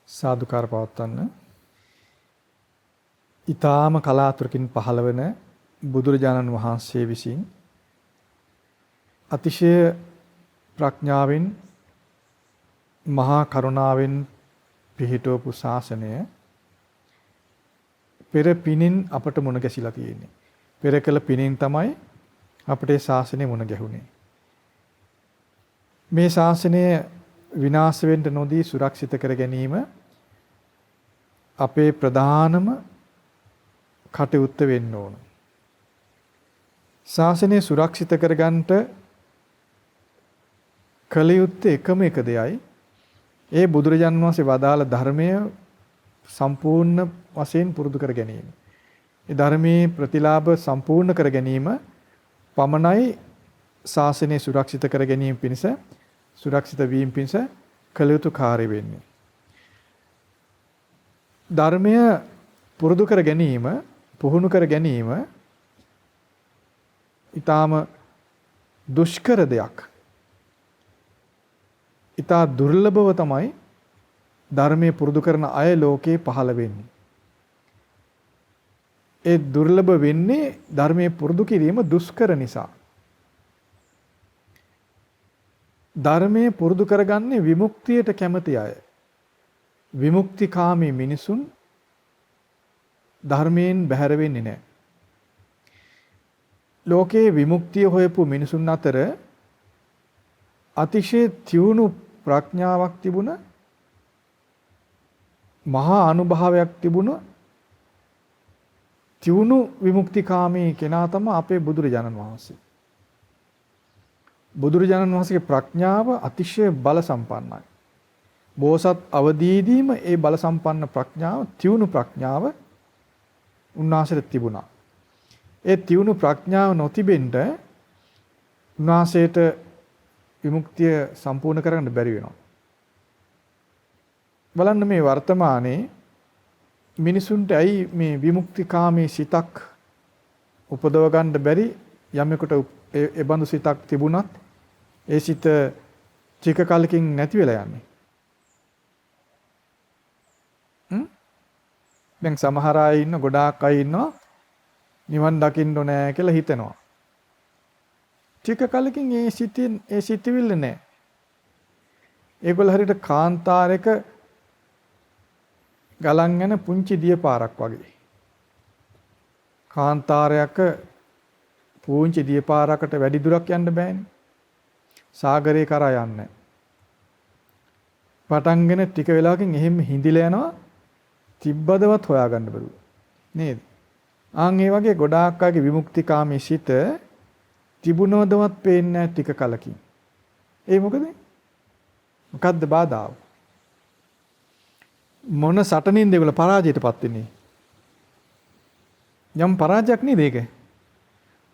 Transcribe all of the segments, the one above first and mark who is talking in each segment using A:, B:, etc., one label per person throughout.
A: සාදුකාර පවත්වන්න. ඊ타ම කලාතුරකින් පහළ වෙන බුදුරජාණන් වහන්සේ විසින් අතිශය ප්‍රඥාවෙන් මහා කරුණාවෙන් පිහිටවපු ශාසනය පෙර පිනින් අපට මුණ ගැසිලා තියෙන්නේ. පෙර කළ පිනින් තමයි අපේ ශාසනය මුණ ගැහුනේ. මේ ශාසනය විනාශ වෙන්න නොදී සුරක්ෂිත කර ගැනීම අපේ ප්‍රධානම කටයුත්ත වෙන්න ඕන. ශාසනය සුරක්ෂිත කරගන්නට කළ යුත්තේ එකම එක දෙයයි. ඒ බුදුරජාන් වහන්සේ වදාළ ධර්මය සම්පූර්ණ වශයෙන් පුරුදු කර ගැනීම. ඒ ධර්මයේ ප්‍රතිලාභ සම්පූර්ණ කර ගැනීම පමණයි ශාසනය සුරක්ෂිත කර ගැනීම පිණිස සුරක්ෂිත වීම පිණිස කළ යුතු කාර්ය වෙන්නේ. ධර්මය පුරුදු කර ගැනීම, පුහුණු කර ගැනීම ඊටාම දුෂ්කර දෙයක්. ඊටා දුර්ලභව තමයි ධර්මයේ පුරුදු කරන අය ලෝකේ පහළ වෙන්නේ. ඒ දුර්ලභ වෙන්නේ ධර්මයේ පුරුදු කිරීම දුෂ්කර නිසා. ධර්මයේ පුරුදු කරගන්නේ විමුක්තියට කැමති අය. විමුක්තිකාමී මිනිසුන් ධර්මයෙන් බැහැර වෙන්නේ නැහැ. ලෝකේ විමුක්තිය හොයපු මිනිසුන් අතර අතිශය තියුණු ප්‍රඥාවක් තිබුණ, මහා අනුභවයක් තිබුණ තියුණු විමුක්තිකාමී කෙනා තමයි අපේ බුදුරජාණන් වහන්සේ. බුදුරජාණන් වහන්සේගේ ප්‍රඥාව අතිශය බල සම්පන්නයි. බෝසත් අවදීදීම ඒ බල සම්පන්න ප්‍රඥාව, තියුණු ප්‍රඥාව උන්වහන්සේට තිබුණා. ඒ තියුණු ප්‍රඥාව නොතිබෙන්න උන්වහන්සේට විමුක්තිය සම්පූර්ණ කරගන්න බැරි වෙනවා. බලන්න මේ වර්තමානයේ මිනිසුන්ට ඇයි මේ විමුක්තිකාමී සිතක් උපදව ගන්න බැරි? යමෙකුට ඒ බඳු සිතක් තිබුණත් ඒ සිත ටික කාලෙකින් නැති වෙලා යන්නේ. දැන් සමහර අය ඉන්න, ගොඩාක් අය ඉන්නවා නිවන් දකින්න ඕනේ කියලා හිතනවා. ටික කාලෙකින් ඒ සිතිවිල්ල නැහැ. ඒගොල්ල හරියට කාන්තාරයක ගලන් යන පුංචි දිය පාරක් වගේ. කාන්තාරයක පුංචි දිය පාරකට වැඩි දුරක් යන්න බෑනේ. සාගරේ කරා යන්නේ. පටන්ගෙන ටික වෙලාවකින් එහෙම හිඳිලා යනවා. තිබ්බදවත් හොයාගන්න බැරුව. නේද? ආන් ඒ වගේ ගොඩාක් අයගේ විමුක්තිකාමී සිත තිබුණවදවත් පේන්නේ නැහැ ටික කලකින්. ඒ මොකද? මොකද්ද බාධාව? මොන සටනින්ද ඒගොල්ල පරාජයටපත් වෙන්නේ? යම් පරාජයක් නේද ඒක?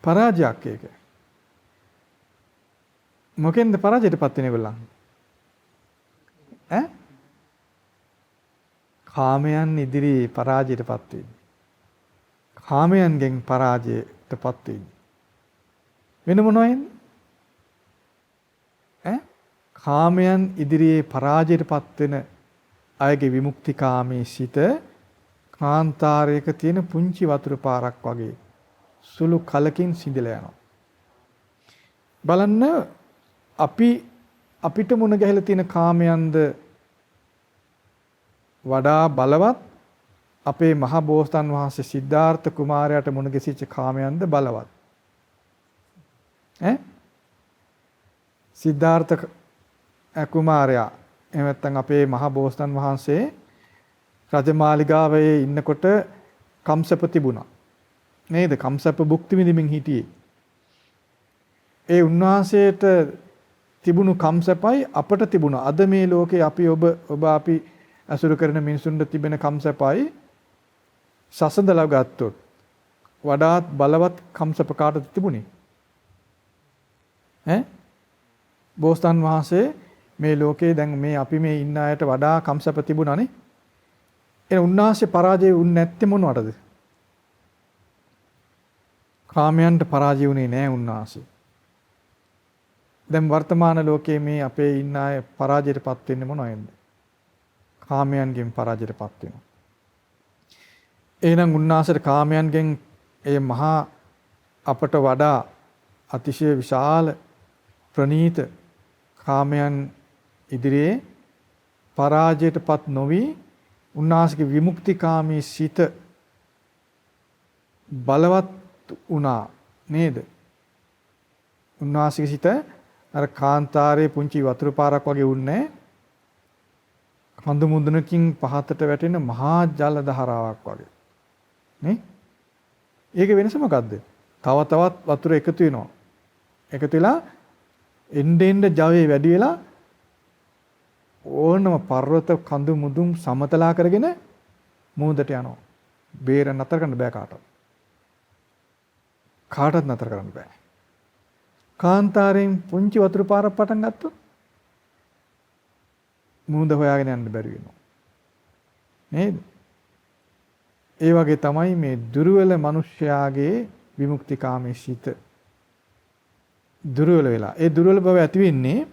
A: පරාජයක් ඒක. මොකෙන්ද පරාජයටපත් වෙන්නේ ඒගොල්ලන්? කාමයන් ඉදිරියේ පරාජයටපත් වෙන්නේ. කාමයන්ගෙන් පරාජයටපත් වෙන්නේ. වෙන මොනවයින්? කාමයන් ඉදිරියේ පරාජයටපත් වෙන අයගේ විමුක්තිකාමී සිත කාන්තාරයක තියෙන පුංචි වතුර පාරක් වගේ සුළු කලකින් සිඳලා යනවා. බලන්න අපිට මුණ ගැහිලා තියෙන කාමයන්ද වඩා බලවත් අපේ මහ බෝසතාණන් වහන්සේ සිද්ධාර්ථ කුමාරයාට මුණ ගැසිච්ච කාමයන්ද බලවත්. සිද්ධාර්ථ කුමාරයා එහෙම නැත්නම් අපේ මහ බෝසතාණන් වහන්සේ රජමාලිගාවේ ඉන්නකොට කම්සප තිබුණා. නේද? කම්සප භුක්ති විඳින්මින් හිටියේ. ඒ උන්වහන්සේට තිබුණු කම්සපයි අපට තිබුණා. අද මේ ලෝකේ අපි අසුරු කරන මිනිසුන්ට තිබෙන කම්සපයි සසඳලා ගත්තොත් වඩාත් බලවත් කම්සප කාටද තිබුණේ? බෝසතාණන් වහන්සේ මේ ලෝකේ දැන් මේ අපි මේ ඉන්න අයට වඩා කම්සප තිබුණානේ. ඒ උන්වහන්සේ පරාජය වුනේ නැත්තේ මොනවටද? කාමයන්ට පරාජය වුණේ නැහැ උන්වහන්සේ. දැන් වර්තමාන ලෝකයේ මේ අපේ ඉන්න අය පරාජයටපත් වෙන්නේ මොනවෙන්ද? කාමයන්ගෙන් පරාජයටපත් වෙනවා. එහෙනම් උන්වහන්සේට කාමයන්ගෙන් ඒ මහා අපට වඩා අතිශය විශාල ප්‍රනීත කාමයන් ඉදිරියේ පරාජයටපත් නොවි උන්වහන්සේගේ විමුක්තිකාමී සිත බලවත් වුණා නේද? උන්වහන්සේගේ සිත අර කාන්තාරයේ පුංචි වතුර පාරක් වගේ වුණේ කඳු මුදුනකින් පහතට වැටෙන මහා ජල ධාරාවක් වගේ නේ? ඒක වෙනස මොකද්ද? තව තවත් වතුර එකතු වෙනවා. එකතු වෙලා එන්න ජවයේ වැඩි වෙලා ඕනම පර්වත කඳු මුදුන් සමතලා කරගෙන මූදට යනවා. බේර නතර කරන්න බෑ කාටවත්. කාටවත් නතර කරන්න බෑ. කාන්තාරයෙන් පුංචි වතුර පාරක් පටන් ගත්තොත් මූද හොයාගෙන යන්න බැරි වෙනවා. නේද? ඒ වගේ තමයි මේ දුර්වල මිනිස්යාගේ විමුක්තිකාමී සිත දුර්වල වෙලා. ඒ දුර්වල බව ඇති වෙන්නේ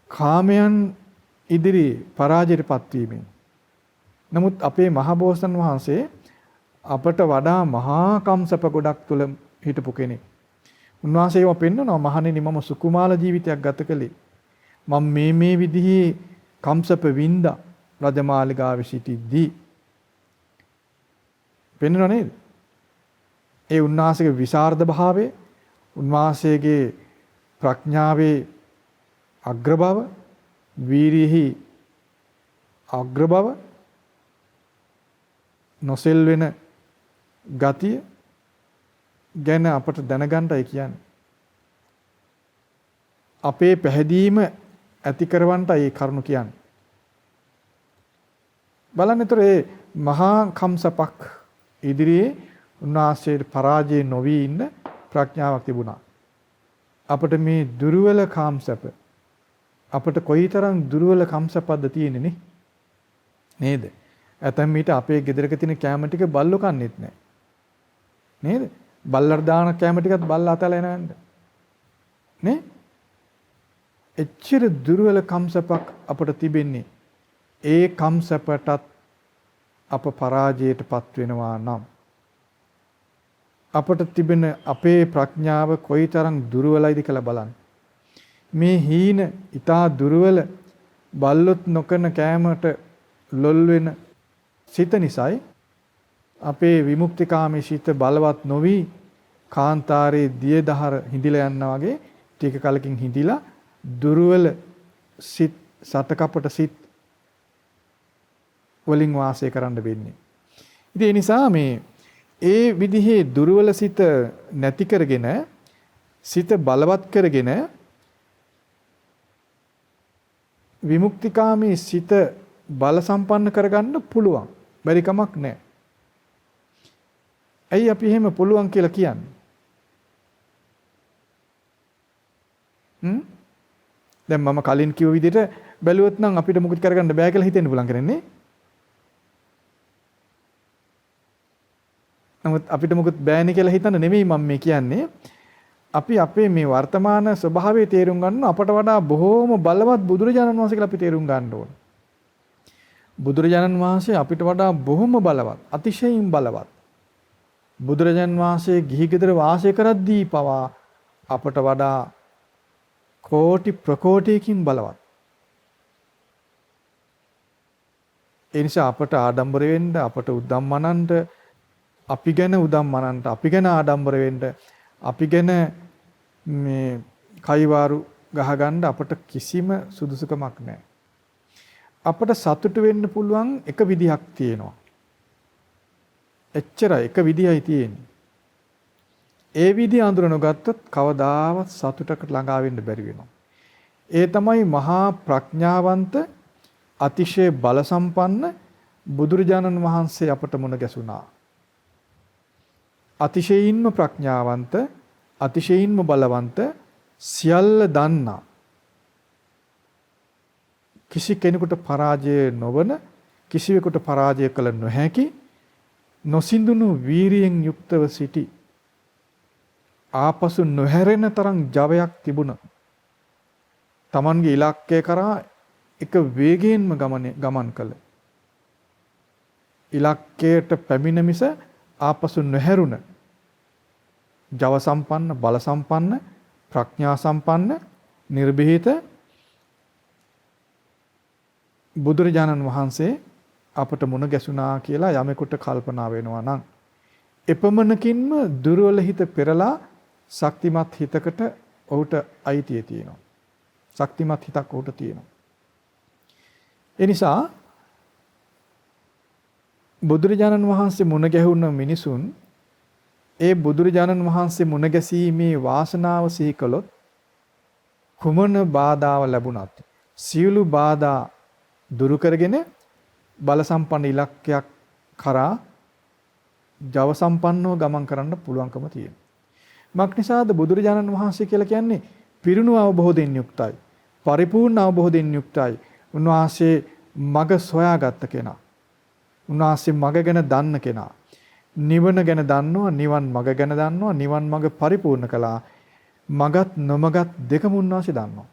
A: කාමයන් ඉදිරි පරාජයටපත් වීමෙන්. නමුත් අපේ මහබෝසතන් වහන්සේ අපට වඩා මහා කම්සප ගොඩක් තුල හිටපු කෙනෙක්. උන්වහන්සේ ඒවා පෙන්නනවා මහණෙනි මම සුකුමාල ජීවිතයක් ගත කළේ. මම මේ විදිහේ කම්සප වින්දා රජමාලිගාවේ සිටිද්දී. පෙන්නනවා නේද? ඒ උන්වහන්සේගේ විසරද භාවය, උන්වහන්සේගේ ප්‍රඥාවේ අග්‍ර බව, වීරියෙහි අග්‍ර බව, නොසෙල් වෙන ගතිය ගැන අපට දැනගන්නයි කියන්නේ. අපේ පැහැදීම ඇති කරවන්නයි මේ කරුණ කියන්නේ. බලන්නතර ඒ මහා කම්සපක් ඉදිරියේ උන්වහන්සේට පරාජය නොවි ඉන්න ප්‍රඥාවක් තිබුණා. අපිට මේ දුර්වල කාම්සප අපිට කොයිතරම් දුර්වල කම්සපක්ද තියෙන්නේ නේද? ඇතැම් විට අපේ ගෙදරක තියෙන කැම ටික බල්ලෝ කන්නේත් නැහැ. නේද? බල්ලට දාන කැම ටිකත් බල්ලා අතලා එනවන්න. නේ? එච්චර දුර්වල කම්සපක් අපට තිබෙන්නේ. ඒ කම්සපටත් අප පරාජයටපත් වෙනවා නම් අපට තිබෙන අපේ ප්‍රඥාව කොයිතරම් දුර්වලයිද කියලා බලන්න. මේ හීන ඊටා දුර්වල බල්ලොත් නොකන කෑමට ලොල් වෙන සිත නිසායි අපේ විමුක්තිකාමී සිත බලවත් නොවි කාන්තාරයේ දිය දහර හිඳිලා යනවා වගේ ටික කලකින් හිඳිලා දුර්වල සිත් සතකපට සිත් වලින් වාසය කරන්න වෙන්නේ. ඉතින් ඒ නිසා මේ ඒ විදිහේ දුර්වල සිත නැති කරගෙන සිත බලවත් කරගෙන විමුක්තිකාමී සිත බල සම්පන්න කරගන්න පුළුවන්. බැරි කමක් නැහැ. ඇයි අපි එහෙම පුළුවන් කියලා කියන්නේ? දැන් මම කලින් කිව්ව විදිහට බැලුවොත් නම් අපිට මුකුත් කරගන්න බෑ කියලා හිතෙන්න පුළුවන් කරන්නේ. නමුත් අපිට මුකුත් බෑනේ කියලා හිතන්න නෙමෙයි මම මේ කියන්නේ. අපි අපේ මේ වර්තමාන ස්වභාවය තේරුම් ගන්න අපට වඩා බොහෝම බලවත් බුදුරජාණන් වහන්සේ කියලා අපි තේරුම් ගන්න ඕන. බුදුරජාණන් වහන්සේ අපිට වඩා බොහොම බලවත්, අතිශයින් බලවත්. බුදුරජාණන් වහන්සේ ගිහි ගෙදර වාසය කරද්දී පවා අපට වඩා කෝටි ප්‍රකෝටියකින් බලවත්. ඒ නිසා අපට ආඩම්බර වෙන්න, අපට උද්දම්මනන්ට, අපි ගැන උදම්මනන්ට, අපි ගැන ආඩම්බර වෙන්න, අපි ගැන මේ කයිවාරු ගහගන්න අපට කිසිම සුදුසුකමක් නැහැ. අපට සතුට වෙන්න පුළුවන් එක විදිහක් තියෙනවා. එච්චරයි එක විදිහයි තියෙන්නේ. ඒ විදිහ අඳුරනගත්තොත් කවදාවත් සතුටකට ළඟා වෙන්න බැරි වෙනවා. ඒ තමයි මහා ප්‍රඥාවන්ත අතිශය බල සම්පන්න බුදුරජාණන් වහන්සේ අපට මුණ ගැසුණා. අතිශයින්ම ප්‍රඥාවන්ත, අතිශයින්ම බලවන්ත, සියල්ල දන්නා, කිසි කෙනෙකුට පරාජය නොවන, කිසිවෙකුට පරාජය කළ නොහැකි, නොසිඳුණු වීරියෙන් යුක්තව සිටි, ආපසු නොහැරෙන තරම් ජවයක් තිබුණ, Tamanගේ ඉලක්කය කරා එක වේගයෙන්ම ගමන් කළ ඉලක්කයට පැමිණ මිස ආපසු නොහැරුණ ජව සම්පන්න බල සම්පන්න ප්‍රඥා සම්පන්න නිර්භීත බුදුරජාණන් වහන්සේ අපට මුණ ගැසුණා කියලා යමෙකුට කල්පනා වෙනවා නම් එපමණකින්ම දුර්වල හිත පෙරලා ශක්තිමත් හිතකට ඔහුට අයිතිය තියෙනවා. ශක්තිමත් හිතක් ඔහුට තියෙනවා. ඒ නිසා බුදුරජාණන් වහන්සේ මුණ ගැහුණ මිනිසුන් ඒ බුදුරජාණන් වහන්සේ මුණ ගැසීමේ වාසනාව සිහි කළොත් කුමන බාධාව ලැබුණත් සියලු බාධා දුරු කරගෙන බල සම්පන්න ඉලක්කයක් කරා ජව සම්පන්නව ගමන් කරන්න පුළුවන්කම තියෙනවා. මක් නිසාද බුදුරජාණන් වහන්සේ කියලා කියන්නේ පිරුණු අවබෝධයෙන් යුක්තයි. පරිපූර්ණ අවබෝධයෙන් යුක්තයි. උන්වහන්සේ මග සොයාගත්ත කෙනා. උන්වහන්සේ මග ගැන දන්න කෙනා. නිවන ගැන දන්නවා, නිවන් මග ගැන දන්නවා, නිවන් මග පරිපූර්ණ කළා. මගත් නොමගත් දෙකම උන්වහන්සේ දන්නවා.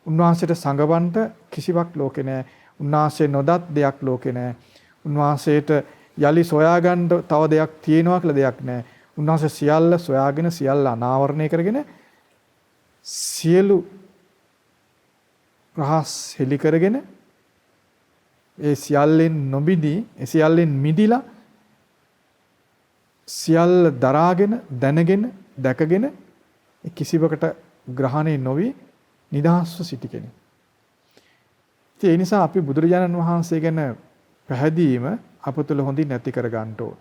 A: උන්වහන්සේට සංගවන්ට කිසිවක් ලෝකේ නැහැ. උන්වහන්සේ නොදත් දෙයක් ලෝකේ නැහැ. උන්වහන්සේට යලි සොයාගන්න තව දෙයක් තියෙනවා කියලා දෙයක් නැහැ. උන්වහන්සේ සියල්ල සොයාගෙන සියල්ල අනාවරණය කරගෙන සියලු රහස් හෙලි කරගෙන ඒ සියල්ලෙන් නොබිදී ඒ සියල්ලෙන් මිදිලා සියල්ල දරාගෙන දැනගෙන දැකගෙන කිසිවකට ග්‍රහණය නොවි නිදහස්ව සිටි කෙනෙක්. ඒ නිසා අපි බුදුරජාණන් වහන්සේ ගැන පැහැදීම අප තුළ හොඳින් නැති කර ගන්න ඕන.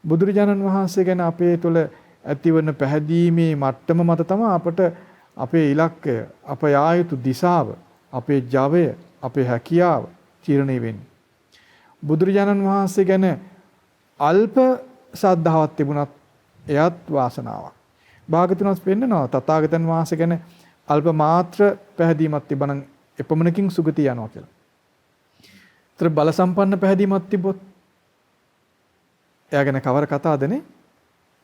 A: බුදුරජාණන් වහන්සේ ගැන අපේ තුළ ඇතිවන පැහැදීමේ මට්ටම මත තමයි අපට අපේ ඉලක්කය, අප යා යුතු දිශාව, අපේ ජවය, අපේ හැකියාව තීරණය වෙන්නේ. බුදුරජාණන් වහන්සේ ගැන අල්ප ශ්‍රද්ධාවක් තිබුණත් එයත් වාසනාවක්. භාගතුන්ස් පෙන්නනවා තථාගතයන් වහන්සේ ගැන අල්ප මාත්‍ර පැහැදීමක් තිබුණනම් එපමණකින් සුගතිය යනවා කියලා. ඒතර බල සම්පන්න පැහැදීමක් තිබොත් එයා ගැන කවර කතාවද නේ?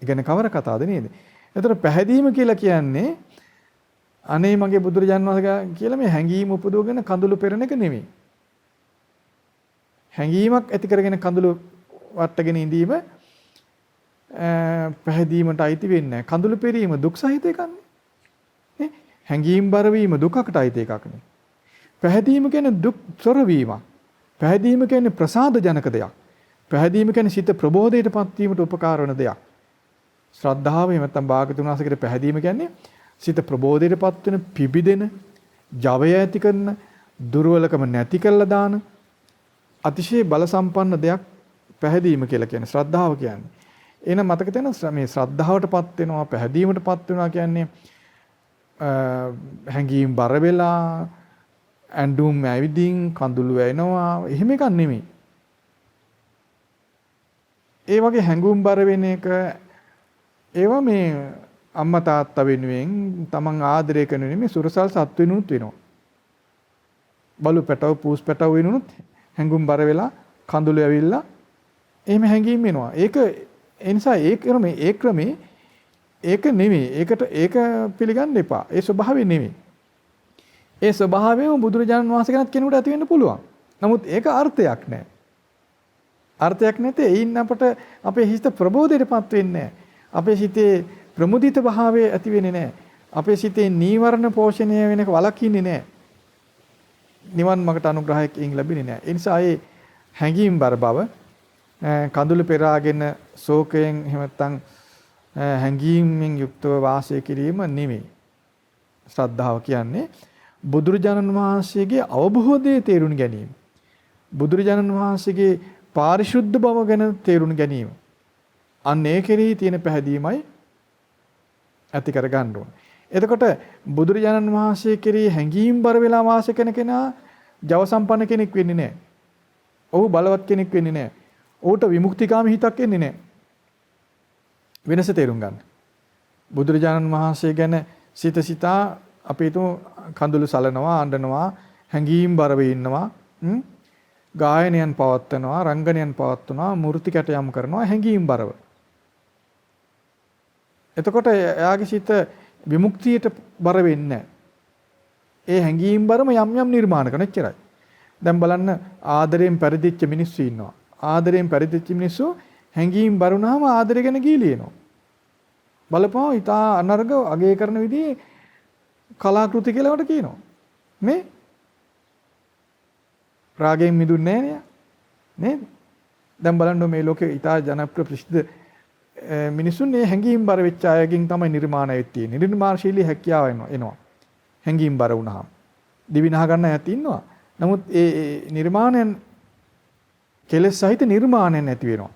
A: ඒ ගැන කවර කතාවද නේද? ඒතර පැහැදීම කියලා කියන්නේ අනේ මගේ බුදුරජාණන් වහන්සේ කියලා මේ හැඟීම උපදවගෙන කඳුළු පෙරණ එක නෙමෙයි. හැඟීමක් ඇති කරගෙන කඳුළු වට්ටගෙන ඉඳීම පැහැදීමට අයිති වෙන්නේ නැහැ. කඳුළු පෙරීම දුක් සහිත එකක් නේ. හැඟීම් බර වීම දුකකට අයිති එකක් නේ. පැහැදීම කියන්නේ දුක් තොර වීමක්. පැහැදීම කියන්නේ ප්‍රසාද ජනක දෙයක්. පැහැදීම කියන්නේ සිත ප්‍රබෝධයටපත් වීමට උපකාර වන දෙයක්. ශ්‍රද්ධාව එහෙම නැත්නම් භාගතුන් වහන්සේගේ පැහැදීම කියන්නේ සිත ප්‍රබෝධයටපත් වෙන පිබිදෙන ජවය ඇති කරන දුර්වලකම නැති කළා දාන අතිශය බල සම්පන්න දෙයක් පැහැදීම කියලා කියන්නේ ශ්‍රද්ධාව කියන්නේ. එහෙනම් මතක තියාගන්න මේ ශ්‍රද්ධාවටපත් වෙනවා පැහැදීමටපත් වෙනවා කියන්නේ හැඟීම් බර වෙලා ඇඬුම් ඇවිදින් කඳුළු වැවෙනවා එහෙම එකක් නෙමෙයි. ඒ වගේ හැඟුම් බර වෙන එක ඒවා මේ අම්මා තාත්තා වෙනුවෙන් තමන් ආදරය කරන මේ සුරසල් සත් වෙනුත් වෙනවා. බලු පැටව පූස් පැටව වෙනුත් හැඟුම් බර වෙලා කඳුළු ඇවිල්ලා එහෙම හැඟීම් වෙනවා. ඒක ඒ නිසා ඒ ක්‍රමේ ඒක නෙමෙයි. ඒක පිළිගන්න එපා. ඒ ස්වභාවය නෙමෙයි. ඒ ස්වභාවයම බුදුරජාණන් වහන්සේ කෙනෙක් කෙනෙකුට ඇති වෙන්න පුළුවන්. නමුත් ඒක අර්ථයක් නැහැ. අර්ථයක් නැතේ එයින් අපට අපේ හිත ප්‍රබෝධයටපත් වෙන්නේ නැහැ. අපේ හිතේ ප්‍රමුදිත භාවය ඇති වෙන්නේ නැහැ. අපේ සිතේ නීවරණ පෝෂණය වෙන එක වළක්ින්නේ නැහැ. නිවන් මාර්ගට අනුග්‍රහයෙන් ලැබෙන්නේ නැහැ. ඒ නිසා ඒ හැඟීම් බර බව කඳුළු පෙරාගෙන ශෝකයෙන් එහෙම නැත්නම් හැඟීම්ෙන් යුක්තව වාසය කිරීම නෙමෙයි. ශ්‍රද්ධාව කියන්නේ බුදුරජාණන් වහන්සේගේ අවබෝධයේ තේරුම් ගැනීම. බුදුරජාණන් වහන්සේගේ පාරිශුද්ධ බව ගැන තේරුම් ගැනීම. අන්න ඒ කෙරෙහි තියෙන පැහැදීමයි ඇති කර ගන්න ඕන. එතකොට බුදුරජාණන් වහන්සේ කෙරෙහි හැඟීම් බර වෙලා වාසය කරන කෙනා ජව සම්පන්න කෙනෙක් වෙන්නේ නැහැ. ඔහු බලවත් කෙනෙක් වෙන්නේ නැහැ. ඔහුට විමුක්තිකාමී හිතක් එන්නේ නැහැ. වෙනස තේරුම් ගන්න. බුදුරජාණන් වහන්සේ ගැන සිතා අපි කඳුළු සලනවා, අඬනවා, හැඟීම් බර වෙ ඉන්නවා, ගායනයන් පවත්වනවා, රංගනයන් පවත්වනවා, මූර්ති කැටයම් කරනවා හැඟීම් බරව. එතකොට එයාගේ සිත විමුක්තියට බර වෙන්නේ නැහැ. ඒ හැඟීම් බරම යම් යම් නිර්මාණ කරන එච්චරයි. දැන් බලන්න ආදරයෙන් පරිදිච්ච මිනිස්සු ඉන්නවා. ආදරයෙන් පරිදිච්ච මිනිස්සු හැඟීම් බරුණාම ආදරය ගැන ගීලිනවා. බලපුවා ඉතා අනර්ග අගය කරන විදිහේ කලාකෘති කියලාකට කියනවා. මේ රාගයෙන් මිදුන්නේ නැහැ නේද? දැන් බලන්න මේ ලෝකේ ඉතා ජනප්‍රිය ප්‍රසිද්ධ මිනිසුන් මේ හැඟීම් බර වෙච්ච අයගෙන් තමයි නිර්මාණය වෙත් තියෙන්නේ. නිර්මාණශීලී හැකියාව එනවා. හැඟීම් බර වුණාම දිවිනහ ගන්න ඇති ඉන්නවා. නමුත් ඒ නිර්මාණයන් කෙලෙස් සහිත නිර්මාණයන් නැති වෙනවා.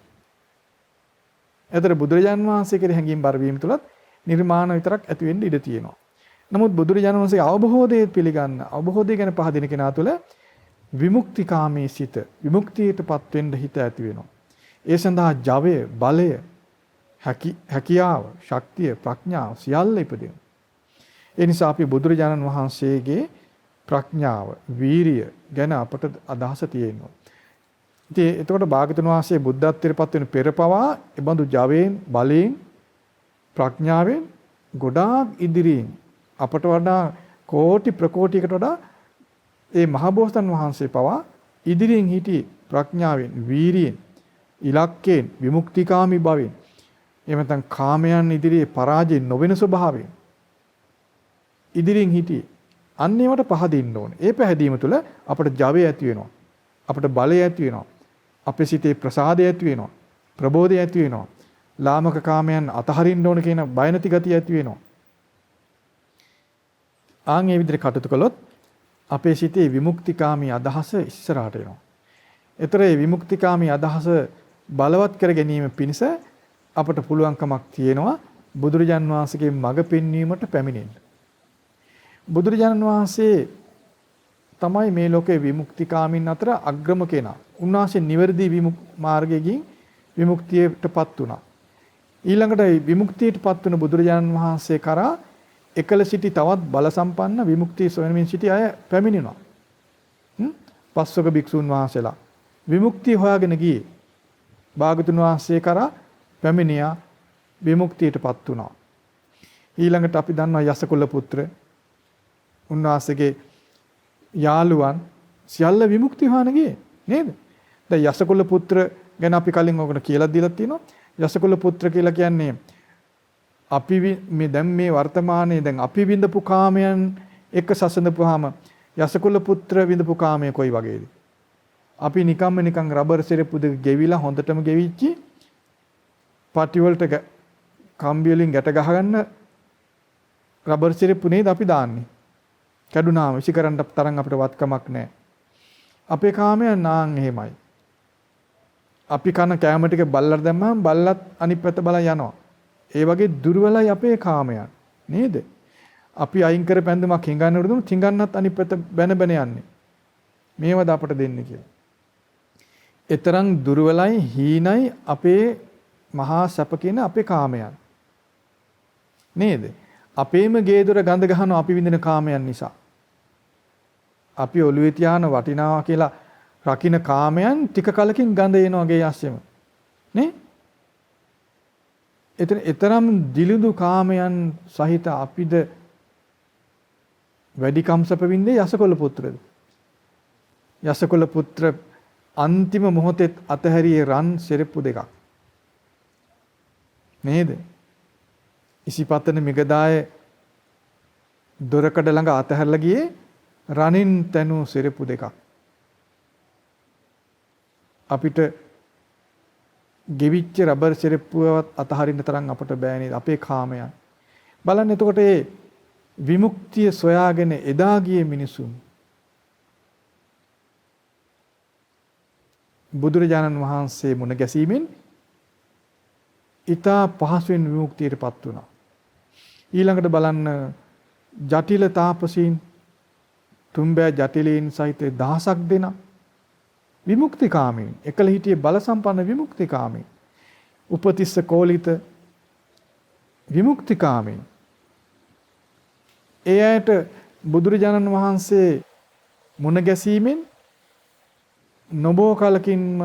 A: ඒතර බුදුරජාන් වහන්සේ කෙරෙහි හැඟීම් බර වීම තුලත් නිර්මාණ විතරක් ඇති වෙන්න ඉඩ තියෙනවා. නමුත් බුදුරජාණන් වහන්සේගේ අවබෝධය පිළිගන්න අවබෝධය ගැන පහදින කෙනා තුළ විමුක්තිකාමී සිත විමුක්තියටපත් වෙන්න හිත ඇති වෙනවා. ඒ සඳහා ජවය, බලය, හැකියාව, ශක්තිය, ප්‍රඥාව සියල්ල ඉපදෙනවා. ඒ නිසා අපි බුදුරජාණන් වහන්සේගේ ප්‍රඥාව, වීරිය ගැන අපට අදහස තියෙනවා. ඉතින් එතකොට භාගතුන් වහන්සේ බුද්ධත්වයට පත් වෙන පෙරපවා ඒ බඳු ජවයෙන්, බලයෙන්, ප්‍රඥාවෙන් ගොඩාක් ඉදිරියෙන් අපට වඩා කෝටි ප්‍රකෝටියකට වඩා ඒ මහබෝසතන් වහන්සේ පවා ඉදිරියෙන් හිටි ප්‍රඥාවෙන්, වීරියෙන්, ඉලක්කයෙන්, විමුක්තිකාමී භවෙන්, එහෙම නැත්නම් කාමයන් ඉදිරියේ පරාජය නොවන ස්වභාවයෙන් ඉදිරියෙන් හිටි අන්න ඒවට පහදින්න ඕනේ. ඒ පැහැදීම තුළ අපට ජවය ඇති වෙනවා. අපට බලය ඇති වෙනවා. අපේ සිතේ ප්‍රසාදය ඇති වෙනවා. ප්‍රබෝධය ඇති වෙනවා. ලාමක කාමයන් අතහරින්න ඕන කියන බය නැති ගතිය ඇති වෙනවා. ආන් මේ විදිහට කටයුතු කළොත් අපේ සිතේ විමුක්තිකාමී අදහස ඉස්සරහට එනවා. ඒතර මේ විමුක්තිකාමී අදහස බලවත් කර ගැනීම පිණිස අපට පුළුවන්කමක් තියෙනවා බුදුරජාන් වහන්සේගේ මඟ පෙන්වීමට පැමිණෙන්න. බුදුරජාණන් වහන්සේ තමයි මේ ලෝකේ විමුක්තිකාමින් අතර අග්‍රම කෙනා. උන්වහන්සේ නිවැරදි මාර්ගයෙන් විමුක්තියටපත් වුණා. ඊළඟට විමුක්තියටපත් වුණ බුදුරජාණන් වහන්සේ කරා එකල සිටි තවත් බල සම්පන්න විමුක්තිය සොයමින් සිටි අය පැමිණෙනවා. පස්වක භික්ෂුන් වහන්සේලා විමුක්තිය හොයාගෙන ගියේ. භාගතුන් වහන්සේ කරා පැමිණියා විමුක්තියටපත් වුණා. ඊළඟට අපි දන්නවා යසකුල පුත්‍ර උන්වහන්සේගේ යාළුවන් සියල්ල විමුක්තිය හොයන ගියේ නේද? දැන් යසකුල පුත්‍ර ගැන අපි කලින් ඔකට කියලා දීලා තියෙනවා. යසකුල පුත්‍ර කියලා කියන්නේ අපි මේ දැන් මේ වර්තමානයේ දැන් අපි විඳපු කාමයන් එක සසඳපුවාම යසකුල පුත්‍ර විඳපු කාමය කොයි වගේද? අපි නිකන් රබර් සිරප්පු දෙක ගෙවිලා හොඳටම ගෙවිච්චි පටි වලට කම්බි වලින් ගැට ගහගන්න රබර් සිරප්පු නේද අපි දාන්නේ. කැඩුනාම විසිකරන්න තරම් අපිට වත්කමක් නැහැ. අපේ කාමයන් නාන් එහෙමයි. අපි කන කැම ටික බල්ලට දැම්මම බල්ලත් අනිත් පැත්ත බලන් යනවා. ඒ වගේ දුර්වලයි අපේ කාමයන් නේද? අපි අයින් කර පැන්දුමක් හිඟන්න උරුදුම හිඟන්නත් අනිත් පැත්ත බැන බැන යන්නේ. මේවද අපට දෙන්නේ කියලා. ඒතරම් දුර්වලයි හීනයි අපේ මහා සැප කියන අපේ කාමයන්. නේද? අපේම ගේ දොර ගඳ ගහන අපි විඳින කාමයන් නිසා. අපි ඔළුවේ තියාන වටිනවා කියලා රකින්න කාමයන් ටික කලකින් ගඳ එනවා ගේ යස්සෙම. නේ? එතරම් දිලිඳු කාමයන් සහිත අපිද වැඩිකම් සැප විඳේ යසකොළ පුත්‍රද. යසකොළ පුත්‍ර අන්තිම මොහොතේ අතහැරියේ රන් සිරප්පු දෙකක්. නේද? ඉසිපතන මිගදාය දොරකඩ ළඟ අතහැරලා ගියේ රනින් තනු සිරප්පු දෙකක්. අපිට ගෙවිච්ච රබර් සිරප්පුවත් අතහරින්න තරම් අපට බෑ නේද අපේ කාමයන්. බලන්න එතකොට මේ විමුක්තිය සොයාගෙන එදා ගියේ මිනිසුන් බුදුරජාණන් වහන්සේ මුණ ගැසීමෙන් ඊතා පහසුවෙන් විමුක්තියටපත් වුණා. ඊළඟට බලන්න ජටිල තාපසීන් තුම්බෑ ජටිලීන් සහිත දහසක් දෙනා විමුක්තිකාමීන් එකල හිටියේ බල සම්පන්න විමුක්තිකාමීන් උපතිස්ස කෝලිත විමුක්තිකාමීන් ඒ ඇයට බුදුරජාණන් වහන්සේ මුණ ගැසීමෙන් නොබෝ කලකින්ම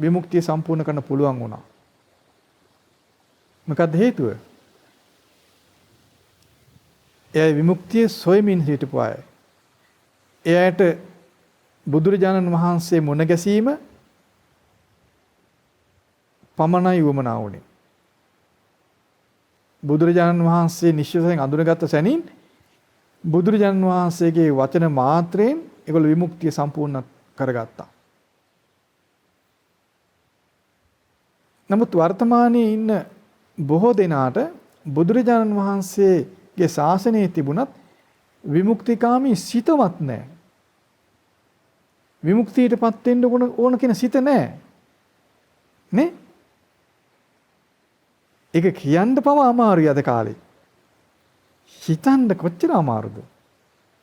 A: විමුක්තිය සම්පූර්ණ කරන්න පුළුවන් වුණා. මොකද හේතුව? ඒ විමුක්තිය සොයමින් හිටපු අය. එයාට බුදුරජාණන් වහන්සේ මුණ ගැසීම පමණයි වමනා වුනේ. බුදුරජාණන් වහන්සේ නිශ්චයයෙන් අඳුනගත්ත සැනින් බුදුරජාණන් වහන්සේගේ වචන මාත්‍රයෙන් ඒගොල්ලෝ විමුක්තිය සම්පූර්ණ කරගත්තා. නමුත් වර්තමානයේ ඉන්න බොහෝ දෙනාට බුදුරජාණන් වහන්සේගේ ශාසනයේ තිබුණත් විමුක්තිකාමී සිතවත් නැහැ. විමුක්තියටපත් වෙන්න ඕන කියන සිත නැහැ. නේ? ඒක කියන්න පවා අමාරුයි අද කාලේ. හිතන්න කොච්චර අමාරුද?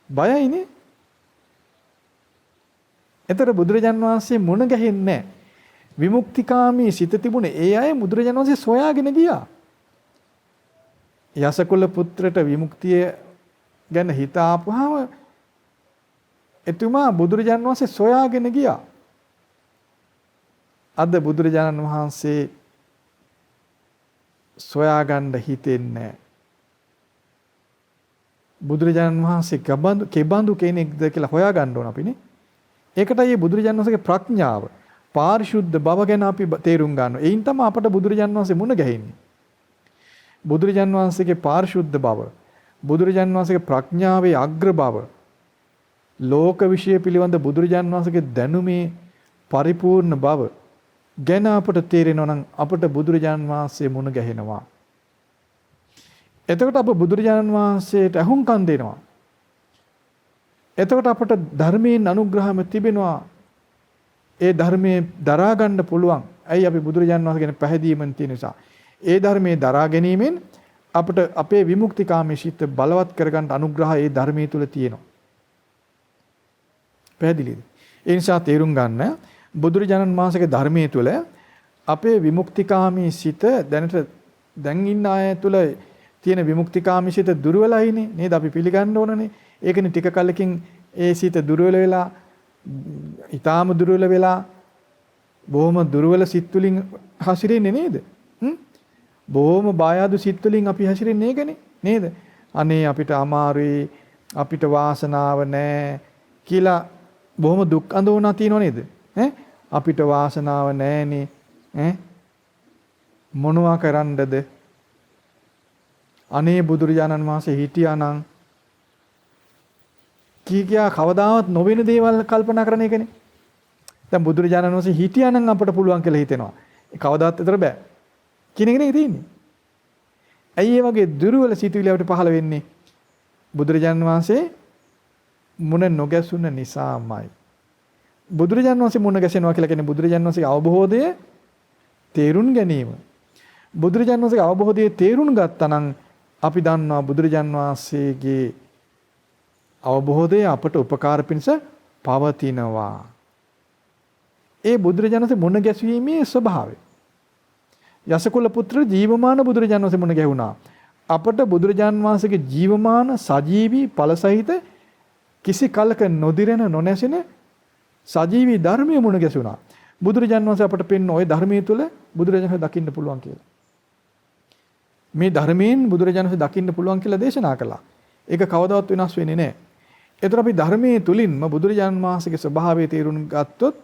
A: බයයිනේ. ඒතර බුදුරජාන් වහන්සේ මුණ ගැහෙන්නේ නැහැ. විමුක්තිකාමී සිත තිබුණේ ඒ අය බුදුරජාන් වහන්සේ සොයාගෙන ගියා. යසකුල පුත්‍රට විමුක්තිය ගැන හිත ආපුවාම එතුමා බුදුරජාන් වහන්සේ සොයාගෙන ගියා. අද බුදුරජාණන් වහන්සේ සොයාගන්න හිතෙන්නේ බුදුරජාණන් වහන්සේ කෙබඳු කෙනෙක්ද කියලා හොයාගන්න ඕන අපිනේ. ඒකටයි මේ බුදුරජාණන් වහන්සේගේ ප්‍රඥාව පාරිශුද්ධ බව ගැන අපි තේරුම් ගන්නවා. එයින් තමයි අපට බුදුරජාණන් වහන්සේ මුණ ගැහෙන්නේ. බුදුරජාණන් වහන්සේගේ පාරිශුද්ධ බව, බුදුරජාණන් වහන්සේගේ ප්‍රඥාවේ අග්‍ර බව, ලෝක විශ්ය පිළිබඳ බුදුරජාණන් වහන්සේගේ දැනුමේ පරිපූර්ණ බව ගැන අපට තේරෙනවා නම් අපට බුදුරජාණන් වහන්සේ මුණ ගැහෙනවා. එතකොට අප බුදුරජාණන් වහන්සේට අහුම්කම් දෙනවා. එතකොට අපට ධර්මයෙන් අනුග්‍රහම තිබෙනවා. ඒ ධර්මයේ දරා ගන්න පුළුවන්. ඇයි අපි බුදුරජාණන් වහන්සේ ගැන පැහැදීමෙන් තියෙන නිසා. ඒ ධර්මයේ දරා ගැනීමෙන් අපට අපේ විමුක්තිකාමී සිත බලවත් කරගන්න අනුග්‍රහය ඒ ධර්මයේ තුල තියෙනවා. පැහැදිලිද? ඒ නිසා තේරුම් ගන්න බුදුරජාණන් වහන්සේගේ ධර්මයේ තුල අපේ විමුක්තිකාමී සිත දැන් ඉන්න අය තුල තියෙන විමුක්තිකාමී සිත දුර්වලයිනේ නේද? අපි පිළිගන්න ඕනනේ. ඒකනේ ටික කලකින් ඒ සිත දුර්වල වෙලා ඊටාම දුර්වල වෙලා බොහොම දුර්වල සිත් වලින් හසිරෙන්නේ නේද? බොහොම බායාදු සිත් වලින් අපි හසිරෙන්නේ ඒකනේ නේද? අනේ අපිට අමාරුයි, අපිට වාසනාව නැහැ කියලා බොහොම දුක් අඳෝනා තියෙනව නේද? අපිට වාසනාව නැහැනේ. මොනවා කරන්නද? අනේ බුදුරජාණන් වහන්සේ හිටියානම් කීකියා කවදාවත් නොවෙන දේවල් කල්පනා කරන එකනේ. දැන් බුදුරජාණන් වහන්සේ හිටියානම් අපට පුළුවන් කියලා හිතෙනවා. ඒ කවදාවත් විතර බෑ. කියන එකනේ තියෙන්නේ. ඇයි මේ වගේ දුර්වල සිතුවිලි අපිට පහළ වෙන්නේ? බුදුරජාණන් වහන්සේ මුණ නොගැසුන නිසාමයි. බුදුරජාණන් වහන්සේ මුණ ගැසෙනවා කියලා කියන්නේ බුදුරජාණන් වහන්සේගේ අවබෝධය තේරුම් ගැනීම. බුදුරජාණන් වහන්සේගේ අවබෝධය තේරුම් ගත්තා නම් අපි දන්නවා බුදුරජාණන් වහන්සේගේ අවබෝධය අපට උපකාර පිණිස පවතිනවා. ඒ බුදුරජාණන් වහන්සේ මුණ ගැසීමේ ස්වභාවය. යසකුල පුත්‍ර ජීවමාන බුදුරජාණන් වහන්සේ මුණ ගැහුණා. අපට බුදුරජාණන් වහන්සේගේ ජීවමාන සජීවී ඵල සහිත කිසි කලක නොදිරෙන නොනැසෙන සජීවී ධර්මයේ මුණ ගැසුණා. බුදුරජාණන් වහන්සේ අපට පෙන්න ওই ධර්මයේ තුල බුදුරජාණන් වහන්සේ දකින්න පුළුවන් කියලා. මේ ධර්මයෙන් බුදුරජාණන් වහන්සේ දකින්න පුළුවන් කියලා දේශනා කළා. ඒක කවදාවත් වෙනස් වෙන්නේ නැහැ. ඒතර අපි ධර්මයේ තුලින්ම බුදුරජාණන් වහන්සේගේ ස්වභාවය තේරුම් ගත්තොත්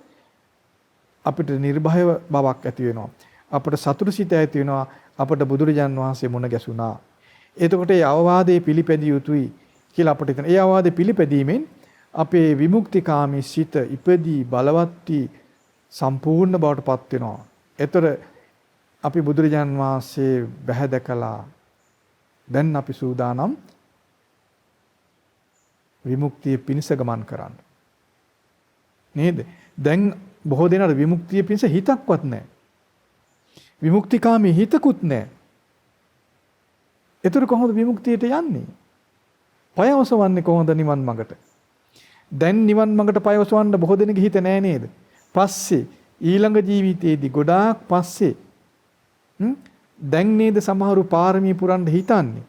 A: අපිට නිර්භය බවක් ඇති වෙනවා. අපට සතුටුසිත ඇති වෙනවා. අපට බුදුරජාණන් වහන්සේ මුණ ගැසුණා. එතකොට ඒ අවවාදයේ පිළිපැදිය යුතුයි කියලා අපිට හිතෙනවා. ඒ අවවාදයේ පිළිපැදීමෙන් අපේ විමුක්තිකාමී සිත ඉපදී බලවත් වී සම්පූර්ණ බවට පත් වෙනවා. ඒතර අපි බුදුරජාණන් වහන්සේ බැහැ දැකලා දැන් අපි සූදානම් විමුක්තිය පිණිස ගමන් කරන්න. නේද? දැන් බොහෝ දෙනාට විමුක්තිය පිණිස හිතක්වත් නැහැ. විමුක්තිකාමී හිතකුත් නැහැ. ඒතර කොහොමද විමුක්තියට යන්නේ? පය ඔසවන්නේ කොහොමද නිවන් මඟට? දැන් නිවන් මඟට පය ඔසවන්න බොහෝ දෙනෙක්ගේ හිත නැහැ නේද? පස්සේ ඊළඟ ජීවිතයේදී ගොඩාක් පස්සේ දැන් නේද සමහරු පාරමී පුරන්න හිතන්නේ.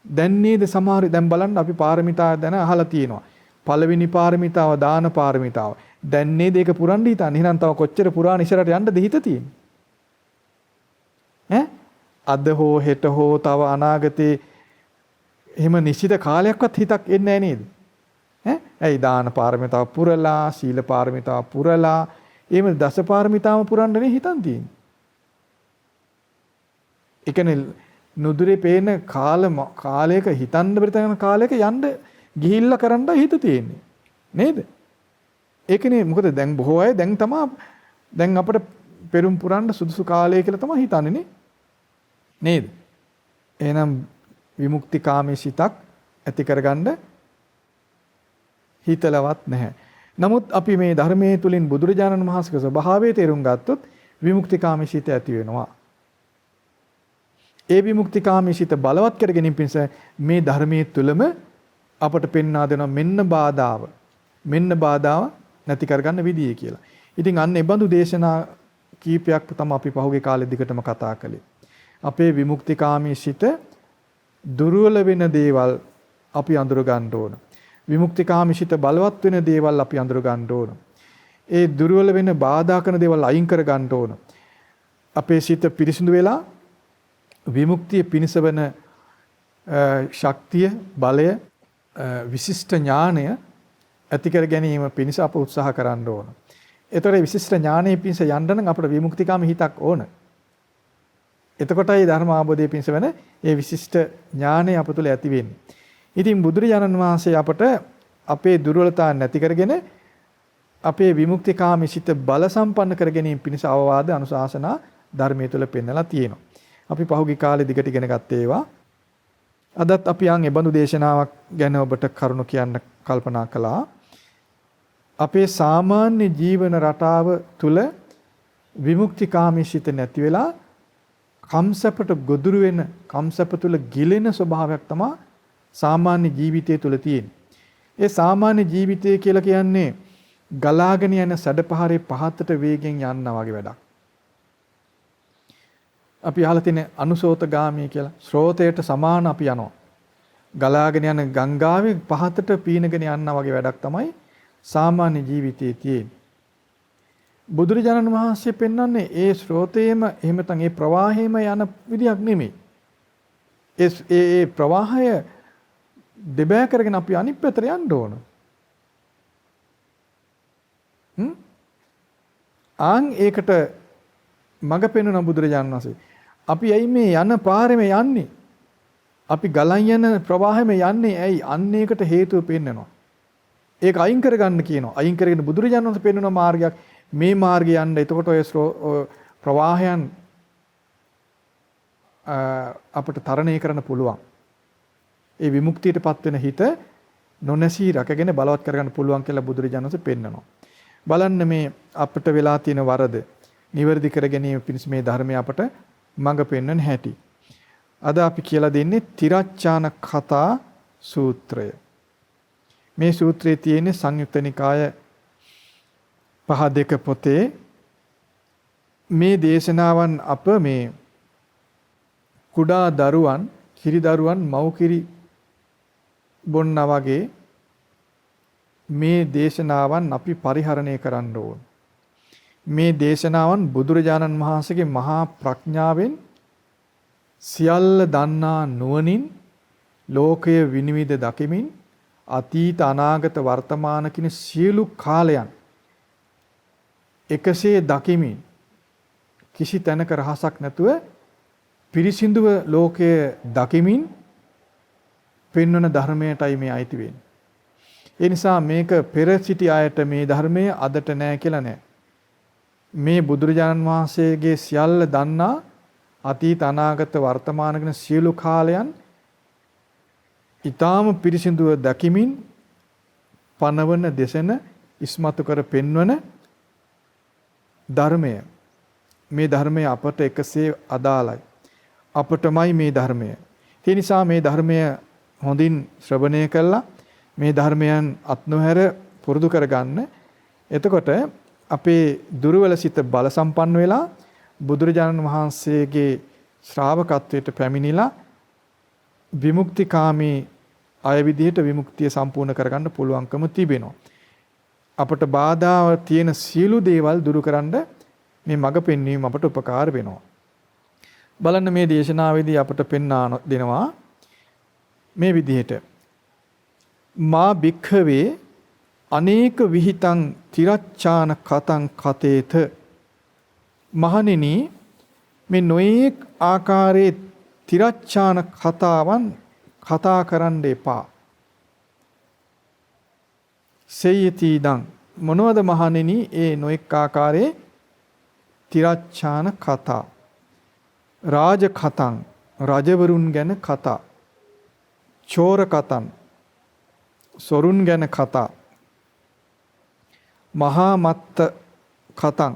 A: දැන් නේද සමහරු දැන් බලන්න අපි පාරමිතා දැන අහලා තියෙනවා. පළවෙනි පාරමිතාව දාන පාරමිතාව. දැන් නේද ඒක පුරන්න හිතන්නේ. එහෙනම් තව කොච්චර පුරාණ ඉස්සරහට යන්නද හිත තියෙන්නේ? අද හෝ හෙට හෝ තව අනාගතේ එහෙම නිශ්චිත කාලයක්වත් හිතක් එන්නේ නැහැ නේද? ඇයි දාන පාරමිතාව පුරලා, සීල පාරමිතාව පුරලා, එහෙම දස පාරමිතාව පුරන්නනේ හිතන් තියෙන්නේ. ඒ කියන්නේ නුදුරේ පේන කාලයක හිතන්න බැරි කාලයක යන්න ගිහිල්ලා කරන්න හිත තියෙන්නේ. නේද? ඒකනේ මොකද දැන් බොහෝ අය දැන් අපිට පෙරම් පුරන්න සුදුසු කාලය කියලා තමයි හිතන්නේ නේද? එහෙනම් විමුක්තිකාමී සිතක් ඇති කරගන්න හිතලවත් නැහැ. නමුත් අපි මේ ධර්මයේ තුලින් බුදුරජාණන් වහන්සේගේ ස්වභාවය තේරුම් ගත්තොත් විමුක්තිකාමී සිත ඇති වෙනවා. ඒ විමුක්තිකාමී සිත බලවත් කර ගැනීම පිණිස මේ ධර්මයේ තුලම අපට පෙන්වා දෙනවා මෙන්න බාධාව නැති කරගන්න විදිය කියලා. ඉතින් අන්න ඒ බඳු දේශනා කීපයක් තමයි අපි පහුගිය කාලෙ දිගටම කතා කළේ. අපේ විමුක්තිකාමී සිත දුර්වල වෙන දේවල් අපි අඳුර ගන්න ඕන. විමුක්තිකාමී සිත බලවත් වෙන දේවල් අපි අඳුර ගන්න ඕන. ඒ දුර්වල වෙන බාධා කරන දේවල් අයින් කර ගන්න ඕන. අපේ සිත පිරිසිදු වෙලා විමුක්තිය පිණිස වෙන ශක්තිය, බලය, විශිෂ්ට ඥානය ඇති කර ගැනීම පිණිස අප උත්සාහ කරන්න ඕන. ඒතර විශිෂ්ට ඥානයේ පිණිස යන්න නම් අපට විමුක්තිකාමී හිතක් ඕන. එතකොටයි ධර්ම ආબોධයේ පිණිස වෙන ඒ විශිෂ්ට ඥානය අප තුළ ඇති වෙන්නේ. ඉතින් බුදුරජාණන් වහන්සේ අපට අපේ දුර්වලතා නැති කරගෙන අපේ විමුක්තිකාමී සිත බල සම්පන්න කර ගැනීම පිණිස අවවාද අනුශාසනා ධර්මයේ තුල පෙන්නලා තියෙනවා. අපි පහුගිය කාලේ දිගට ඉගෙන ගත්ත ඒවා. අදත් අපි යන් එබඳු දේශනාවක් ගැන ඔබට කරුණු කියන්න කල්පනා කළා. අපේ සාමාන්‍ය ජීවන රටාව තුල විමුක්තිකාමී සිත නැති වෙලා කම්සපට ගොදුරු වෙන, කම්සප තුල ගිලෙන ස්වභාවයක් තමයි සාමාන්‍ය ජීවිතය තුල තියෙන්නේ. ඒ සාමාන්‍ය ජීවිතය කියලා කියන්නේ ගලාගෙන යන සැඩපහරේ පහතට වේගෙන් යනවා වගේ වැඩක්. අපි අහලා තියෙන අනුසෝතගාමී කියලා ස්රෝතයට සමාන අපි යනවා. ගලාගෙන යන ගංගාවේ පහතට පීනගෙන යනවා වගේ වැඩක් තමයි සාමාන්‍ය ජීවිතයේ තියෙන්නේ. බුදුරජාණන් වහන්සේ පෙන්වන්නේ ඒ ස්රෝතේම එහෙම නැත්නම් ඒ ප්‍රවාහයේම යන විදියක් නෙමෙයි. ඒ ප්‍රවාහය දෙබෑ කරගෙන අපි අනිත් පැත්තට යන්න ඕන. ඒකට මඟ පෙන්වන බුදුරජාණන් වහන්සේ. අපි ඇයි මේ යන පාරෙම යන්නේ? අපි ගලන් යන ප්‍රවාහෙම යන්නේ ඇයි? අන්න ඒකට හේතුව පෙන්නනවා. ඒක අයින් කරගන්න කියනවා. අයින් කරගෙන බුදුරජාණන් වහන්සේ පෙන්වන මාර්ගයක් මේ මාර්ගය යන්න. එතකොට ඔය ප්‍රවාහයන් අපට තරණය කරන්න පුළුවන්. ඒ විමුක්තියටපත් වෙන හිත නොනැසී රැකගෙන බලවත් කරගන්න පුළුවන් කියලා බුදුරජාණන් වහන්සේ පෙන්නනවා. බලන්න මේ අපිට වෙලා තියෙන වරද නිවැරදි කර ගැනීම පිණිස මේ ධර්මය අපට මඟ පෙන්වන හැටි. අද අපි කියලා දෙන්නේ තිරච්ඡාන කතා සූත්‍රය. මේ සූත්‍රයේ තියෙන සංයුත්ත නිකාය 5.2 පොතේ මේ දේශනාවන් අප මේ කුඩා දරුවන්, කිරි දරුවන් මව් කිරි බොන්නා වගේ මේ දේශනාවන් අපි පරිහරණය කරන්න ඕන. මේ දේශනාවන් බුදුරජාණන් වහන්සේගේ මහා ප්‍රඥාවෙන් සියල්ල දන්නා නුවණින් ලෝකය විනිවිද දකිමින් අතීත අනාගත වර්තමාන කින සියලු කාලයන් එකසේ දකිමින් කිසි තැනක රහසක් නැතුව පිරිසිදුව ලෝකය දකිමින් පෙන්වන ධර්මයටයි මේ අයිති වෙන්නේ. ඒ නිසා මේක පෙර සිටි අයට මේ ධර්මය අදට නෑ කියලා නෑ. මේ බුදුරජාණන් වහන්සේගේ සියල්ල දන්නා අතීත අනාගත වර්තමාන කියන සියලු කාලයන් ඊටාම පිරිසිදුව දකිමින් පනවන දේශන ඉස්මතු කර පෙන්වන ධර්මය. මේ ධර්මය අපට එකසේ අදාළයි. අපටමයි මේ ධර්මය. ඒ නිසා මේ ධර්මය හොඳින් ශ්‍රවණය කළා මේ ධර්මයන් අත්නොහැර පුරුදු කරගන්න. එතකොට අපේ දුර්වල සිත බල සම්පන්න වෙලා බුදුරජාණන් වහන්සේගේ ශ්‍රාවකත්වයට පැමිණිලා විමුක්තිකාමී අය විදිහට විමුක්තිය සම්පූර්ණ කරගන්න පුළුවන්කම තිබෙනවා. අපට බාධා තියෙන සියලු දේවල් දුරු කරන්න මේ මඟ පෙන්වීම අපට උපකාර වෙනවා. බලන්න මේ දේශනාවේදී අපට පෙන්වා දෙනවා මේ විදිහට මා භික්ඛවේ අනේක විහිතං තිරච්ඡාන කතං කතේත මහණෙනි මේ නොඑක් ආකාරයේ තිරච්ඡාන කතාවන් කතා කරන්න එපා. සේයතිදං මොනවද මහණෙනි ඒ නොඑක් ආකාරයේ තිරච්ඡාන කතා රාජ කතං රජවරුන් ගැන කතා චෝර කතං සොරුන් ගැන කතා මහා මත්ත කතං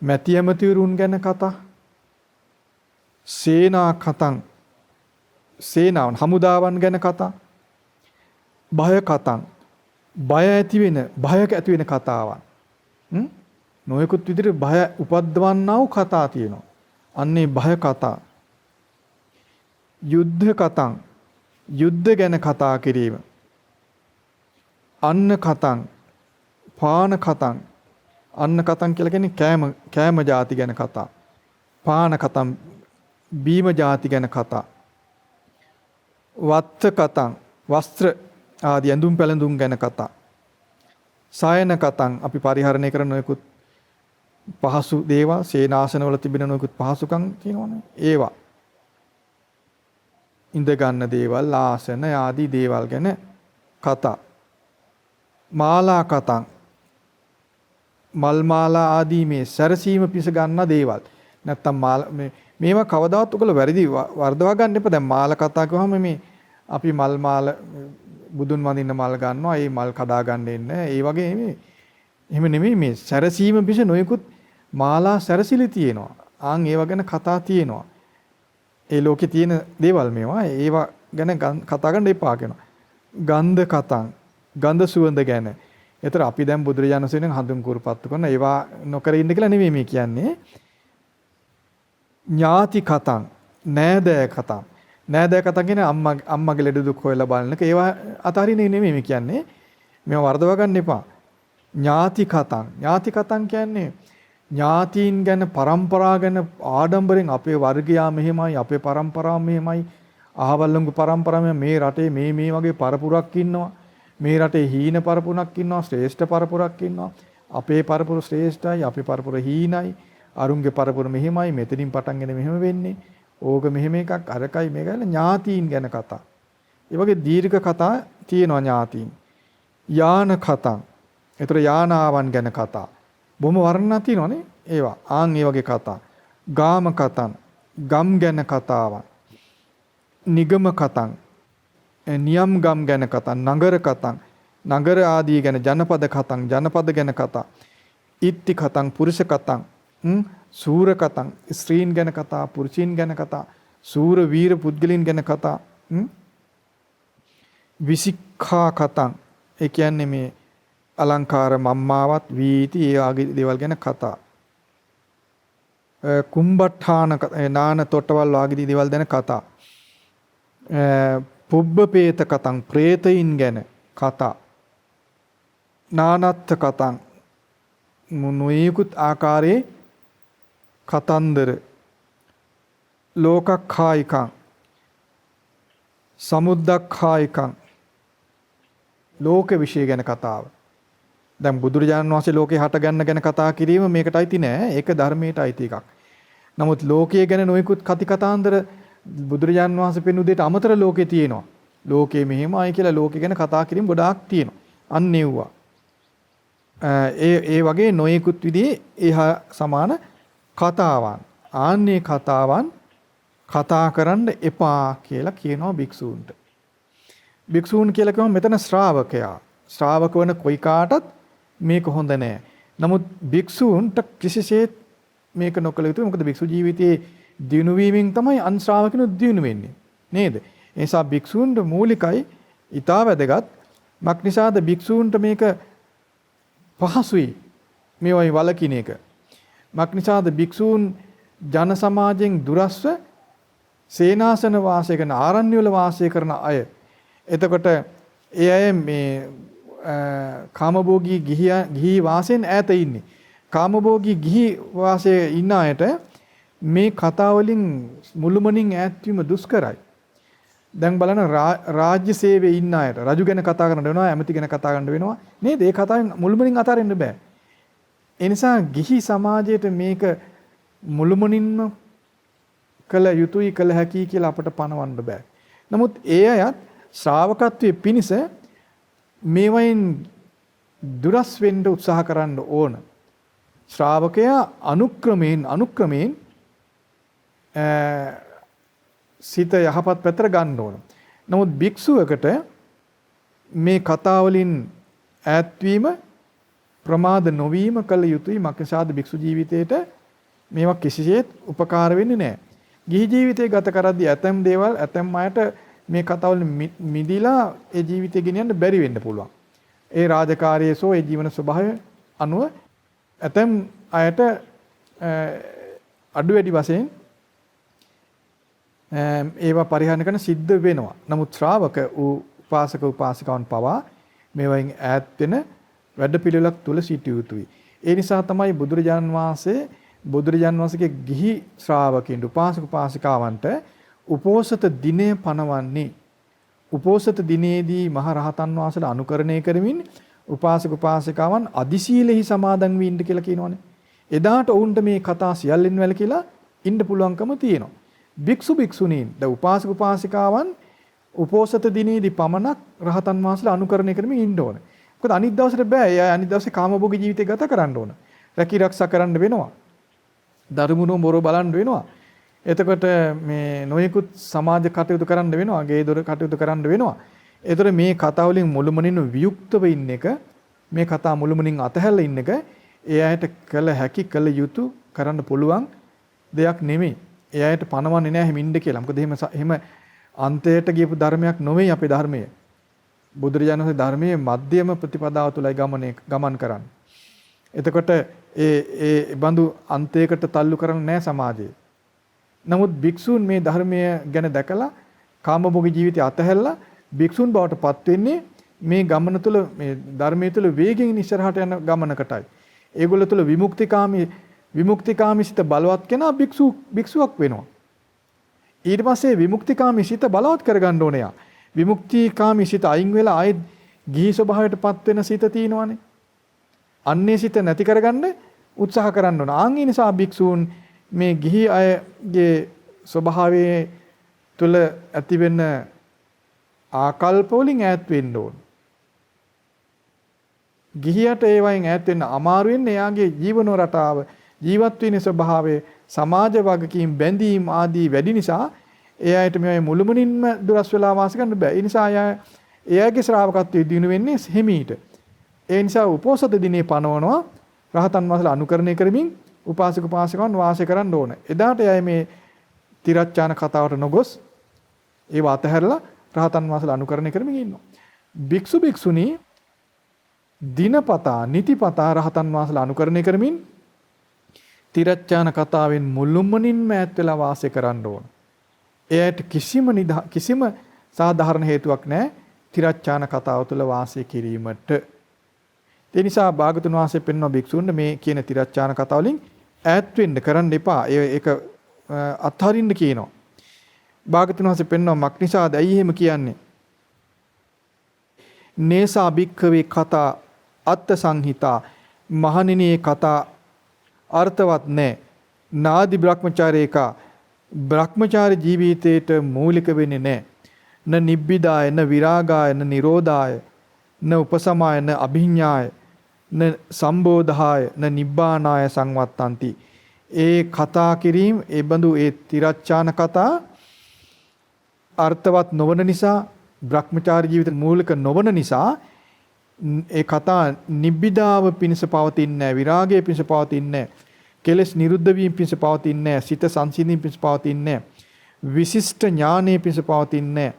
A: මැති ඇමතිවරුන් ගැන කතා සේනා කතං සේනාවන් හමුදාවන් ගැන කතා භය කතං බය ඇති වෙන කතාවන් නොයෙකුත් විදිහට බය උපද්දවන්නා වූ කතා තියෙනවා. අන්නේ භය කතා යුද්ධ කතං යුද්ධ ගැන කතා කිරීම අන්න කතං පාන කතං අන්න කතං කියලා කියන්නේ කෑම ಜಾති ගැන කතා පාන කතං බීම ಜಾති ගැන කතා වත්ත කතං වස්ත්‍ර ආදී ඇඳුම් පැළඳුම් ගැන කතා සායන කතං අපි පරිහරණය කරන නොයෙකුත් පහසු දේවල් සේනාසනවල තිබෙන නොයෙකුත් පහසුකම් තියෙනවනේ ඒවා ඉඳ ගන්න දේවල් ආසන ආදී දේවල් ගැන කතා මාලා කතං මල් මාලා ආදී මේ සැරසීම පිස ගන්න දේවල් නැත්තම් මේවා කවදාවත් ඔයගොල්ලෝ වැරදි වර්ධවා ගන්න එපා. දැන් මාල කතා කිව්වම මේ අපි මල් මාල බුදුන් වඳින්න මල් ගන්නවා. ඒ මල් කඩා ගන්න එන්නේ. ඒ වගේ නෙමෙයි. එහෙම නෙමෙයි මේ සැරසීම පිස නොයෙකුත් මාලා සැරසිලි තියෙනවා. ආන් ඒව ගැන කතා තියෙනවා. ඒ ලෝකේ තියෙන දේවල් මේවා. ඒවා ගැන කතා කරන්න එපා කියනවා. ගන්ධ කතං ගන්ධ සුවඳ ගැන. ඒතර අපි දැන් බුදුරජාණන් වහන්සේගෙන් හඳුන් කුරුපත්තු කරන ඒවා නොකර ඉන්න කියලා නෙමෙයි මේ කියන්නේ. ඥාති කතං නෑදෑ කතං නෑදෑ කතං කියන්නේ අම්මගේ ලෙඩ දුක් හොයලා බලනක ඒවා අතහරින්නේ නෙමෙයි මේ කියන්නේ. මේව වර්ධව ගන්න එපා. ඥාති කතං කියන්නේ ඥාතීන් ගැන પરම්පරා ගැන ආඩම්බරෙන් අපේ වර්ගයා මෙහෙමයි අපේ પરම්පරාව මෙහෙමයි අහවල්ලුන්ගේ પરම්පරාව මේ රටේ මේ වගේ පරපුරක් ඉන්නවා. මේ රටේ හීන පරපුරක් ඉන්නවා ශ්‍රේෂ්ඨ පරපුරක් ඉන්නවා. අපේ පරපුර ශ්‍රේෂ්ඨයි අපේ පරපුර හීනයි. අරුන්ගේ පරපුර මෙහෙමයි මෙතනින් පටන්ගෙන මෙහෙම වෙන්නේ. ඕක මෙහෙම එකක් අරකයි මේකයි ඥාතීන් ගැන කතා. ඒ වගේ දීර්ඝ කතා තියෙනවා ඥාතීන්. යාන කතං. ඒතර යානාවන් ගැන කතා. බොහොම වර්ණනා තියෙනවානේ ඒවා. ආන් ඒ වගේ කතා. ගාම කතං ගම් ගැන කතාවක්. නිගම කතං නියම් ගම් ගැන කතා. නගර කතං නගර ආදී ගැන ජනපද කතං ජනපද ගැන කතා. ඉත්ති කතං පුරුෂ කතං සූර කතං ස්ත්‍රීන් ගැන කතා පුරුෂීන් ගැන කතා සූර වීර පුද්ගලයන් ගැන කතා විසික්ඛා කතං ඒ කියන්නේ මේ අලංකාර මම්මාවත් වීති ඒ ආගේ දේවල් ගැන කතා කුම්බඨාන නාන තොටවල් ආගේ දේවල් ගැන කතා පුබ්බපේත කතං പ്രേතයින් ගැන කතා නානත්ථ කතං මොනෝයිකුත් ආකාරයේ කතන්දර ලෝකක්ඛායිකං සමුද්දක්ඛායිකං ලෝක විශ්ය ගැන කතාව. දැන් බුදුරජාණන් වහන්සේ ලෝකේ හට ගන්න ගැන කතා කිරීම මේකට අයිති නෑ. ඒක ධර්මයට අයිති එකක්. නමුත් ලෝකයේ ගැන නොයෙකුත් කති කතාන්දර බුදුරජාණන් වහන්සේ පෙන්වු දෙයට අමතර ලෝකේ තියෙනවා. ලෝකේ මෙහෙමයි කියලා ලෝකේ ගැන කතා කිරීම ගොඩාක් තියෙනවා. අන්න ඒවා. ඒ වගේ නොයෙකුත් විදිහේ එහා සමාන කතාවන් ආන්නේ කතාවන් කතා කරන්න එපා කියලා කියනවා භික්ෂූන්ට. භික්ෂූන් කියලා කියවම මෙතන ශ්‍රාවකයා. ශ්‍රාවක වන කොයි කාටත් මේක හොඳ නෑ. නමුත් භික්ෂූන්ට කිසිසේත් මේක නොකළ යුතුයි. මොකද භික්ෂු ජීවිතයේ දිනු වීමෙන් තමයි අන් ශ්‍රාවකිනුත් දිනු වෙන්නේ. නේද? ඒ නිසා භික්ෂූන්ට මූලිකයි ඊටා වැදගත්. මක්නිසාද භික්ෂූන්ට මේක පහසුයි. මේවයි වලකින එක. මක්නිසාද භික්ෂූන් ජන සමාජයෙන් දුරස්ව සේනාසන වාසය කරන ආරණ්‍ය වල වාසය කරන අය. එතකොට ඒ අය මේ කාමභෝගී ගිහි වාසයෙන් ඈත ඉන්නේ. කාමභෝගී ගිහි වාසයේ ඉන්න අයට මේ කතා වලින් මුළුමනින් ඈත් වීම දුෂ්කරයි. දැන් බලන්න රාජ්‍ය සේවයේ ඉන්න අයට රජු ගැන කතා කරන්න වෙනවා, ඇමති ගැන කතා කරන්න වෙනවා. නේද? ඒ කතාවෙන් මුළුමනින් අතාරින්න බෑ. ඒ නිසා ගිහි සමාජයට මේක මුළුමනින්ම කළ යුතුයි කළ හැකි කියලා අපට පනවන්න බෑ. නමුත් ඒ අයත් ශ්‍රාවකත්වයේ පිණිස මේවයින් දුරස් වෙන්න උත්සාහ කරන්න ඕන. ශ්‍රාවකයා අනුක්‍රමයෙන් සිත යහපත් පැත්තට ගන්න ඕන. නමුත් භික්ෂුවකට මේ කතාවලින් ඈත්වීම ප්‍රමාද නොවීම කළ යුතුයි. මක්නිසාද භික්ෂු ජීවිතේට මේවා කිසිසේත් උපකාර වෙන්නේ නැහැ. ගිහි ජීවිතය ගත කරද්දී ඇතැම් දේවල් ඇතැම් අයට මේ කතාවල මිදිලා ඒ ජීවිතය ගෙනියන්න බැරි වෙන්න පුළුවන්. ඒ රාජකාරියේ සෝ ඒ ජීවන ස්වභාවය අනුව ඇතැම් අයට අඩු වැඩි වශයෙන් ඒවා පරිහරණය කරන සිද්ධ වෙනවා. නමුත් ශ්‍රාවක උපාසක උපාසිකාවන් පවා මේවායින් ඈත් වෙන වැඩපිළිවෙලක් තුල සිටිය යුතුයි. ඒ නිසා තමයි බුදුරජාන් වහන්සේගේ ගිහි ශ්‍රාවකින් උපාසක උපාසිකාවන්ට උපෝසත දිනය පනවන්නේ. උපෝසත දිනේදී මහ රහතන් වහන්සේලා අනුකරණය කරමින් උපාසක උපාසිකාවන් අදිශීලෙහි සමාදන් වී ඉන්න කියලා කියනවනේ. එදාට ඔවුන්ට මේ කතා සියල්ලෙන් වැළකීලා ඉන්න පුළුවන්කම තියෙනවා. භික්ෂු භික්ෂුණීන් ද උපාසක උපාසිකාවන් උපෝසත දිනේදී පමණක් රහතන් වහන්සේලා අනුකරණය කරමින් ඉන්න ඕනේ. මොකද අනිත් දවසට බෑ. එයා අනිත් දවසේ කාමභෝගී ජීවිතය ගත කරන්න ඕන. රැකී ආරක්ෂා කරන්න වෙනවා. ධර්මණෝ මොරෝ බලන්න වෙනවා. එතකොට මේ නොයෙකුත් සමාජ කටයුතු කරන්න වෙනවා. ගේ දොර කටයුතු කරන්න වෙනවා. ඒතර මේ කතා වලින් මුළුමනින්ම වියුක්තව ඉන්න එක, මේ කතා මුළුමනින් අතහැරලා ඉන්න එක ඒ අයට කළ හැකි කළ යුතු කරන්න පුළුවන් දෙයක් නෙමෙයි. ඒ අයට පනවන්නේ නැහැ හිමින්ද කියලා. මොකද එහෙම අන්තයට ගියපු ධර්මයක් නොවේ අපේ ධර්මය. බුදුරජාණන් වහන්සේ ධර්මයේ මධ්‍යම ප්‍රතිපදාව තුලයි ගමන් කරන්නේ. එතකොට ඒ බඳු අන්තයකට තල්ලු කරන්නේ නැහැ සමාජය. නමුත් භික්ෂූන් මේ ධර්මය ගැන දැකලා කාමභෝගී ජීවිතය අතහැරලා භික්ෂූන් බවට පත් වෙන්නේ මේ ගමන තුල මේ ධර්මයේ තුල වේගෙන් ඉස්සරහට යන ගමනකටයි. ඒගොල්ල තුල විමුක්තිකාමී සිත බලවත් කෙනා භික්ෂුවක් වෙනවා. ඊට පස්සේ විමුක්තිකාමී සිත බලවත් කරගන්න ඕනේ යා. විමුක්තිකාමී සිත අයින් වෙලා ආයෙත් ගිහි ස්වභාවයටපත් වෙන සිත තියෙනවානේ. අන්නේ සිත නැති කරගන්න උත්සාහ කරන්න ඕන. ආන් ඒ නිසා භික්ෂූන් මේ ගිහි අයගේ ස්වභාවයේ තුල ඇතිවෙන ආකල්ප වලින් ඈත් වෙන්න ඕන. ගිහියට ඒ වයින් ඈත් වෙන්න අමාරු වෙන්නේ එයාගේ ජීවන රටාව, ජීවත් වෙන ස්වභාවය, සමාජ වගකීම් බැඳීම් ආදී වැඩි නිසා එයාට මේ මුළුමනින්ම දුරස් වෙලා වාස කරන්න බෑ. ඒ නිසා එයාගේ ශ්‍රාවකත්වයේ දිනු වෙන්නේ හිමීට. ඒ නිසා උපෝසත දිනේ පනවනවා රහතන් වහන්සේලා අනුකරණය කරමින් උපාසක උපාසිකාවන් වාසය කරන්න ඕන. එදාට එයා මේ තිරච්ඡාන කතාවට නොගොස් ඒව අතහැරලා රහතන් වහන්සේලා අනුකරණය කරමින් ඉන්නවා. භික්ෂු භික්ෂුණී දිනපතා නිතිපතා රහතන් වහන්සේලා අනුකරණය කරමින් තිරච්ඡාන කතාවෙන් මුළුමනින්ම ඈත් වෙලා වාසය කරන්න ඕන. එයාට කිසිම සාධාරණ හේතුවක් නැහැ තිරච්ඡාන කතාව තුළ වාසය කිරීමට. ඒ නිසා භාගතුන් වහන්සේ පෙන්වන භික්ෂුන්ට මේ කියන තිරච්ඡාන කතාව වලින් ඈත් වෙන්න කරන්න එපා. ඒක අත්හරින්න කියනවා. භාගතුන් වහන්සේ පෙන්වන මක්නිසාද ඇයි එහෙම කියන්නේ? නේසා භික්ඛවේ කතා අත්ථ සංහිතා මහණෙනි කතා අර්ථවත් නැහැ. නාදි බ්‍රහ්මචාරේකා බ්‍රහ්මචාරී ජීවිතේට මූලික වෙන්නේ නැහැ. න නිබ්බිදාය න විරාගාය න නිරෝධාය න උපසමාය න අභිඥාය න සම්බෝධාය න නිබ්බානාය සංවත්තಂತಿ. ඒ කතා කිරීම ඒ බඳු ඒ තිරච්ඡාන කතා අර්ථවත් නොවන නිසා, බ්‍රහ්මචාරී ජීවිත මූලික නොවන නිසා ඒ කතා නිබ්බිදාව පිණිස පවතින්නේ නැහැ, විරාගයේ පිණිස පවතින්නේ නැහැ, කෙලෙස් නිරුද්ධ වීම පිණිස පවතින්නේ නැහැ, සිත සංසිඳීම පිණිස පවතින්නේ නැහැ, විශිෂ්ට ඥානයේ පිණිස පවතින්නේ නැහැ,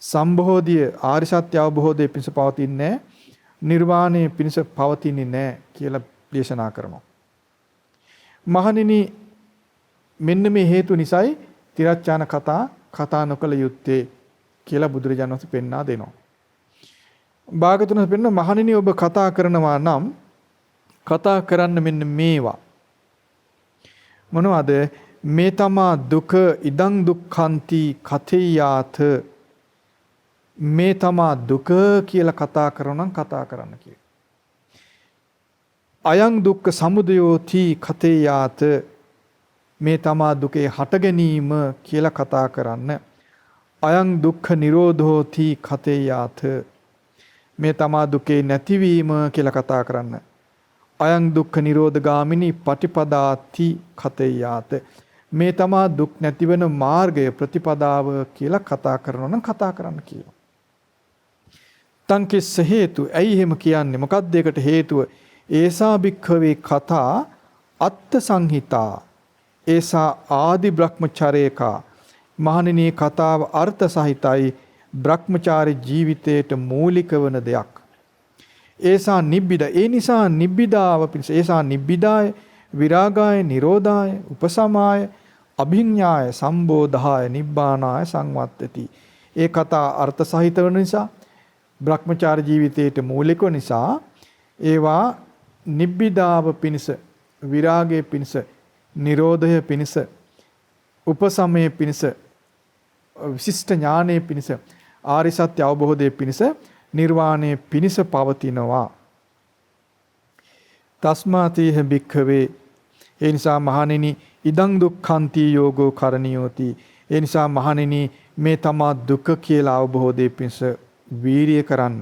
A: සම්බෝධිය ආර්ය සත්‍ය අවබෝධයේ පිණිස පවතින්නේ නැහැ, නිර්වාණය පිණිස පවතින්නේ නැහැ කියලා දේශනා කරනවා. මහණෙනි මෙන්න මේ හේතු නිසායි තිරච්ඡාන කතා නොකළ යුත්තේ කියලා බුදුරජාණන් වහන්සේ පෙන්වා දෙනවා. භාගතුන් වහන්සේ පෙන්වන මහණෙනි ඔබ කතා කරනවා නම් කතා කරන්න මෙන්න මේවා. මොනවද? මේ තමා දුක ඉදං දුක්ඛන්ති කතේයාත මේ තමා දුක කියලා කතා කරනනම් කතා කරන්න කියලා. අයං දුක්ඛ සමුදයෝති කතේ යාත මේ තමා දුකේ හට ගැනීම කියලා කතා කරන්න. අයං දුක්ඛ නිරෝධෝති කතේ යාත මේ තමා දුකේ නැතිවීම කියලා කතා කරන්න. අයං දුක්ඛ නිරෝධගාමිනී පටිපදාති කතේ යාත මේ තමා දුක් නැතිවෙන මාර්ගය ප්‍රතිපදාව කියලා කතා කරනවා නම් කතා කරන්න කියනවා. තංකිස්ස හේතු ඇයි එහෙම කියන්නේ? මොකක්ද ඒකට හේතුව? ඒසා භික්ඛවේ කතා අත්ථ සංහිතා ඒසා ආදි බ්‍රහ්මචරේකා මහණෙනි කතාව අර්ථ සහිතයි බ්‍රහ්මචාරී ජීවිතයට මූලික වන දෙයක්. ඒසා නිබ්බිද ඒ නිසා නිබ්බිදාව පිණිස ඒසා නිබ්බිදාය විරාගාය නිරෝධාය උපසමාය අභිඥාය සම්බෝධාය නිබ්බානාය සංවත්තති. ඒ කතා අර්ථ සහිත වන නිසා බ්‍රහ්මචාරී ජීවිතයට මූලික නිසා ඒවා නිබ්බිදාව පිණිස විරාගයේ පිණිස නිරෝධය පිණිස උපසමයේ පිණිස විශිෂ්ට ඥානයේ පිණිස ආරි සත්‍ය අවබෝධයේ පිණිස නිර්වාණයේ පිණිස පවතිනවා. තස්මාතේහ භික්ඛවේ ඒ නිසා මහණෙනි ඉදං දුක්ඛන්ති යෝගෝ කරණියෝති. ඒ නිසා මහණෙනි මේ තමා දුක කියලා අවබෝධයේ පිණිස වීරිය කරන්න.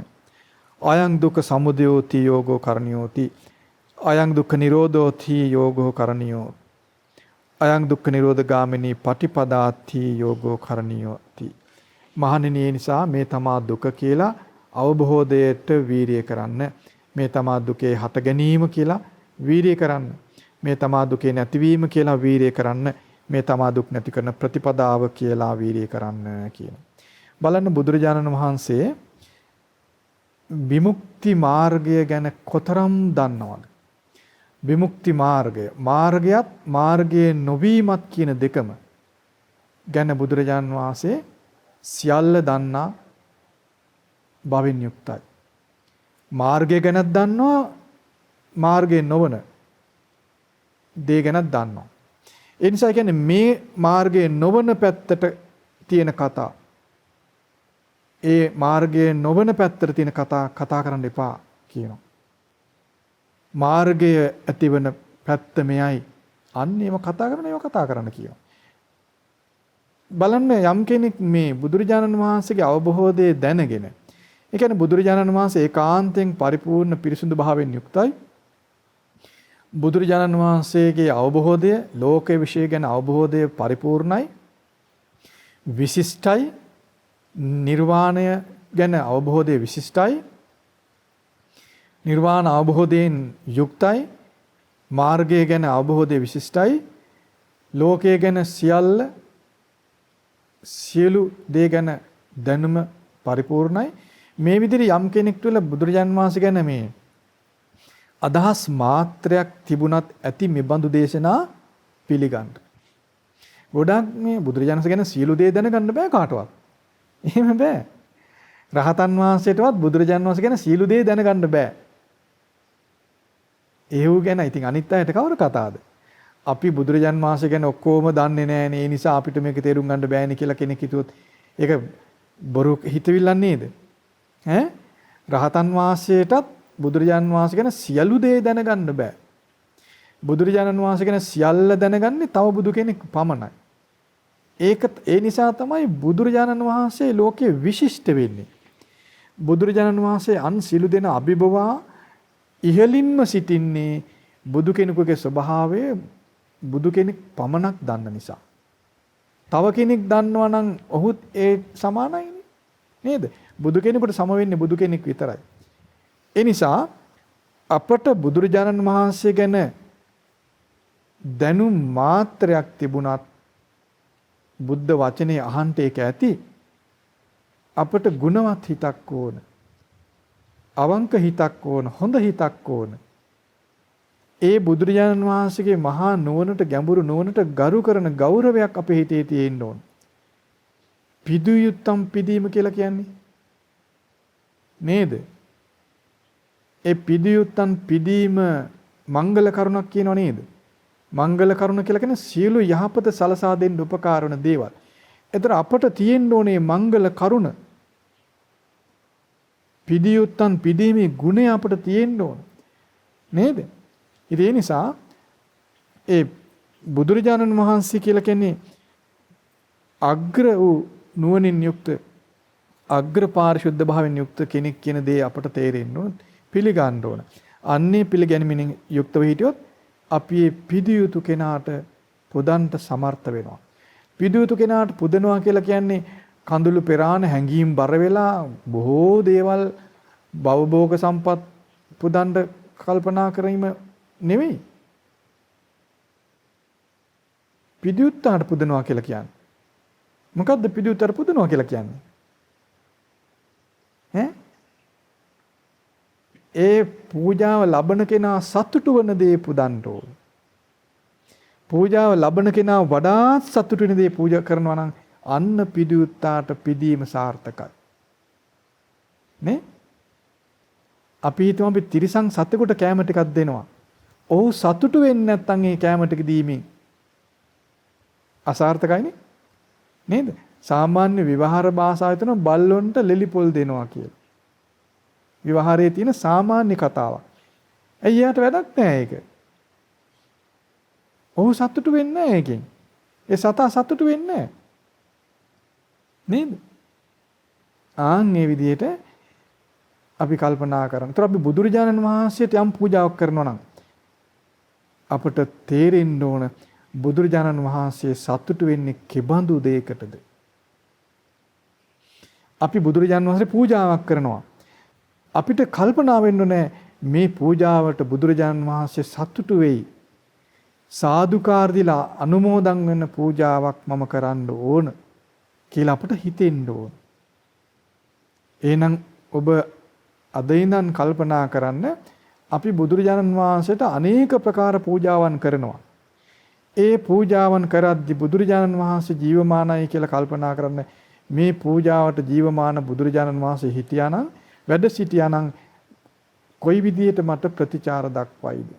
A: අයං දුක්ඛ සමුදයෝති යෝගෝ කරණියෝති. අයං දුක්ඛ නිරෝධෝති යෝගෝ කරණියෝ. අයං දුක්ඛ නිරෝධ ගාමිනී පටිපදාති යෝගෝ කරණියෝති. මහණෙනි ඒ නිසා මේ තමා දුක කියලා අවබෝධයට වීරිය කරන්න. මේ තමා දුකේ හට ගැනීම කියලා වීරිය කරන්න. මේ තමා දුකේ නැතිවීම කියලා වීරිය කරන්න. මේ තමා දුක් නැති කරන ප්‍රතිපදාව කියලා වීරිය කරන්න කියන. බලන්න බුදුරජාණන් වහන්සේ විමුක්ති මාර්ගය ගැන කොතරම් දන්නවද? විමුක්ති මාර්ගය මාර්ගයත් මාර්ගයේ නොවීමත් කියන දෙකම ගැන බුදුරජාණන් වහන්සේ සියල්ල දන්නා බවින් යුක්තයි. මාර්ගය ගැනත් දන්නවා මාර්ගයේ නොවන දේ ගැනත් දන්නවා. ඒ නිසා කියන්නේ මේ මාර්ගයේ නොවන පැත්තට තියෙන කතා ඒ මාර්ගයේ නොවන පැත්තට තියෙන කතා කරන්න එපා කියනවා. මාර්ගය ඇතිවන පැත්ත මෙයයි. අන්න ඒව කතා කරන ඒවා කතා කරන්න කියනවා. බලන්න යම් කෙනෙක් මේ බුදුරජාණන් වහන්සේගේ අවබෝධය දැනගෙන ඒ කියන්නේ බුදුරජාණන් වහන්සේ ඒකාන්තයෙන් පරිපූර්ණ පිරිසුදු භාවයෙන් යුක්තයි. බුදුරජාණන් වහන්සේගේ අවබෝධය ලෝකයේ විශ්ය ගැන අවබෝධය පරිපූර්ණයි. විශිෂ්ටයි. නිර්වාණය ගැන අවබෝධය විශිෂ්ටයි. නිර්වාණ අවබෝධයෙන් යුක්තයි. මාර්ගය ගැන අවබෝධය විශිෂ්ටයි. ලෝකය ගැන සියලු දේ ගැන දැනුම පරිපූර්ණයි. මේ විදිහට යම් කෙනෙක් තුළ බුදුරජාන් වහන්සේ ගැන මේ අදහස් මාත්‍රයක් තිබුණත් ඇති මෙබඳු දේශනා පිළිගන්න. ගොඩක් මේ බුදුරජාණන් වහන්සේ ගැන සියලු දේ දැනගන්න බෑ කාටවත්. එහෙම බෑ. රහතන් වහන්සේටවත් බුදුරජාණන් වහන්සේ ගැන සියලු දේ දැනගන්න බෑ. ඒව ගැන ඉතින් අනිත් අයට කවුරු කතාවද? අපි බුදුරජාණන් වහන්සේ ගැන ඔක්කොම දන්නේ නෑනේ. ඒ නිසා අපිට මේක තේරුම් ගන්න බෑනේ කියලා කෙනෙක් හිතුවොත් ඒක බොරු හිතවිල්ලක් නේද? රහතන් වහන්සේටත් බුදුරජාණන් වහන්සේ ගැන සියලු දේ දැනගන්න බෑ. බුදුරජාණන් වහන්සේ ගැන සියල්ල දැනගන්නේ තව බුදු කෙනෙක් පමණයි. ඒ නිසා තමයි බුදුරජාණන් වහන්සේ ලෝකේ විශිෂ්ට වෙන්නේ. බුදුරජාණන් වහන්සේ අන් සියලු දෙනා අභිභවා ඉහළින්ම සිටින්නේ බුදු කෙනෙකුගේ ස්වභාවය බුදු කෙනෙක් පමණක් දන්න නිසා. තව කෙනෙක් දන්නවා නම් ඔහුත් ඒ සමානයි නේද? බුදු කෙනෙකුට සම වෙන්නේ බුදු කෙනෙක් විතරයි. ඒ නිසා අපට බුදුරජාණන් වහන්සේ ගැන දැනුම් මාත්‍රයක් තිබුණත් බුද්ධ වචනේ අහන්ට ඒක ඇති. අපට ගුණවත් හිතක් ඕන. අවංක හිතක් ඕන, හොඳ හිතක් ඕන. ඒ බුදුරජාණන් වහන්සේගේ මහා නුවණට, ගැඹුරු නුවණට ගරු කරන ගෞරවයක් අපේ හිතේ තියෙන්න ඕන. පිදුයුත්තම් පිදීම කියලා කියන්නේ නේද? ඒ පිදුයුත්තම් පිදීම මංගල කරුණක් කියනව නේද? මංගල කරුණ කියලා කියන්නේ සියලු යහපත සලසා දෙන්න උපකාර වන දේවල්. ඒතර අපට තියෙන්න ඕනේ මංගල කරුණ. පිදියුත්තන් පිදීමේ ගුණය අපිට තියෙන්න ඕන. නේද? ඉතින් ඒ නිසා ඒ බුදුරජාණන් වහන්සේ කියලා කියන්නේ අග්‍ර වූ නුවණින් යුක්ත අග්‍ර පාරිශුද්ධ භාවයෙන් යුක්ත කෙනෙක් කියන දේ අපට තේරෙන්න ඕන, පිළිගන්න ඕන. අන්නේ පිළිගැනීමෙන් යුක්තව හිටියොත් අපි මේ පිදියුතු කෙනාට පුදන්ට සමර්ථ වෙනවා. පිදියුතු කෙනාට පුදනවා කියලා කියන්නේ කඳුළු පෙරාන හැංගීම් බර වෙලා බොහෝ දේවල් භවභෝග සම්පත් පුදන්ට කල්පනා කිරීම නෙවෙයි. පිදියුත්තාට පුදනවා කියලා කියන්නේ. මොකද්ද පිදියුත්තාට පුදනවා කියලා කියන්නේ? ඒ පූජාව ලබන කෙනා සතුටු වන දේ පුදන්න ඕන. පූජාව ලබන කෙනා වඩාත් සතුටු වෙන දේ පූජා කරනවා නම් අන්න පිදියුත්තාට පිදීම සාර්ථකයි. නේ? අපි හිතමු අපි තිරිසන් සතෙකුට කෑම ටිකක් දෙනවා. ඔහු සතුටු වෙන්නේ නැත්නම් ඒ කෑම ටික දීමෙන් අසාර්ථකයිනේ. නේද? සාමාන්‍ය විවහාර භාෂාවේ තන බල්ලොන්ට ලෙලි පොල් දෙනවා කියලා. විවහාරයේ තියෙන සාමාන්‍ය කතාවක්. ඇයි යාට වැඩක් නැහැ ඒක. ඔහු සතුටු වෙන්නේ නැහැ ඒකෙන්. ඒ සතා සතුටු වෙන්නේ නැහැ. නේද? මේ විදිහට අපි කල්පනා කරනවා. ඒතර අපි බුදුරජාණන් වහන්සේට යම් පූජාවක් කරනවා නම් අපට තේරෙන්න ඕන බුදුරජාණන් වහන්සේ සතුටු වෙන්නේ කෙබඳු දෙයකටද? අපි බුදුරජාණන් වහන්සේ පූජාවක් කරනවා. අපිට කල්පනා වෙන්න ඕනේ මේ පූජාවට බුදුරජාණන් වහන්සේ සතුටු වෙයි. සාදුකාර දීලා අනුමෝදන් වෙන පූජාවක් මම කරන්න ඕන කියලා අපට හිතෙන්න ඕන. එහෙනම් ඔබ අද ඉඳන් කල්පනා කරන්න අපි බුදුරජාණන් වහන්සේට අනේක ප්‍රකාර පූජාවන් කරනවා. ඒ පූජාවන් කරද්දී බුදුරජාණන් වහන්සේ ජීවමානයි කියලා කල්පනා කරන්න මේ පූජාවට ජීවමාන බුදුරජාණන් වහන්සේ හිටියානම් වැඩ සිටියානම් කොයි විදියට මට ප්‍රතිචාර දක්වයිද?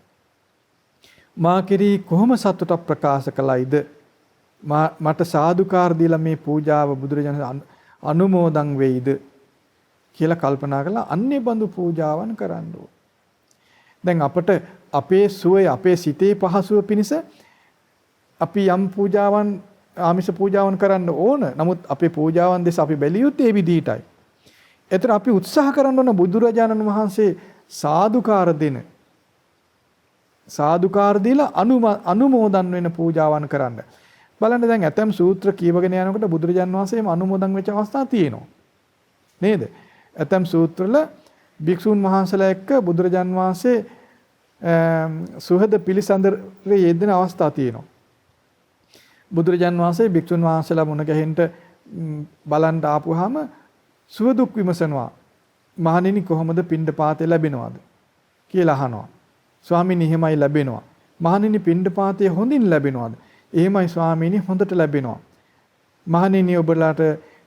A: මා කෙරෙහි කොහොම සතුටක් ප්‍රකාශ කළයිද? මට සාදුකාර දීලා මේ පූජාව බුදුරජාණන් අනුමෝදන් වෙයිද කියලා කල්පනා කරලා අන්නේ බඳු පූජාවන් කරන්න ඕන. දැන් අපට අපේ සුවය අපේ සිතේ පහසුව පිණිස අපි යම් පූජාවන් ආමිෂ පූජාවන් කරන්න ඕන. නමුත් අපේ පූජාවන් දෙස අපි බැලියොත් ඒ විදිහටයි. ඒතර අපි උත්සාහ කරන්න ඕන බුදුරජාණන් වහන්සේ සාදුකාර දෙන සාදුකාර දීලා අනුමෝදන් වෙන පූජාවන් කරන්න. බලන්න දැන් ඇතම් සූත්‍ර කියවගෙන යනකොට බුදුරජාණන් වහන්සේම අනුමෝදන් වෙච්ච අවස්ථා තියෙනවා. නේද? ඇතම් සූත්‍රවල භික්ෂුන් වහන්සේලා එක්ක බුදුරජාණන් වහන්සේ සුහද පිළිසඳරේ යෙදෙන අවස්ථා තියෙනවා. බුදුරජාණන් වහන්සේ භික්ෂුන් වහන්සේලා මුණ ගැහෙන්න බලන්න ආපුවාම සුවදුක් විමසනවා. මහණෙනි කොහොමද පිණ්ඩපාතේ ලැබෙනවද කියලා අහනවා. ස්වාමීනි එහෙමයි ලැබෙනවා. මහණෙනි පිණ්ඩපාතේ හොඳින් ලැබෙනවද? එහෙමයි ස්වාමීනි හොඳට ලැබෙනවා. මහණෙනි ඔබලාට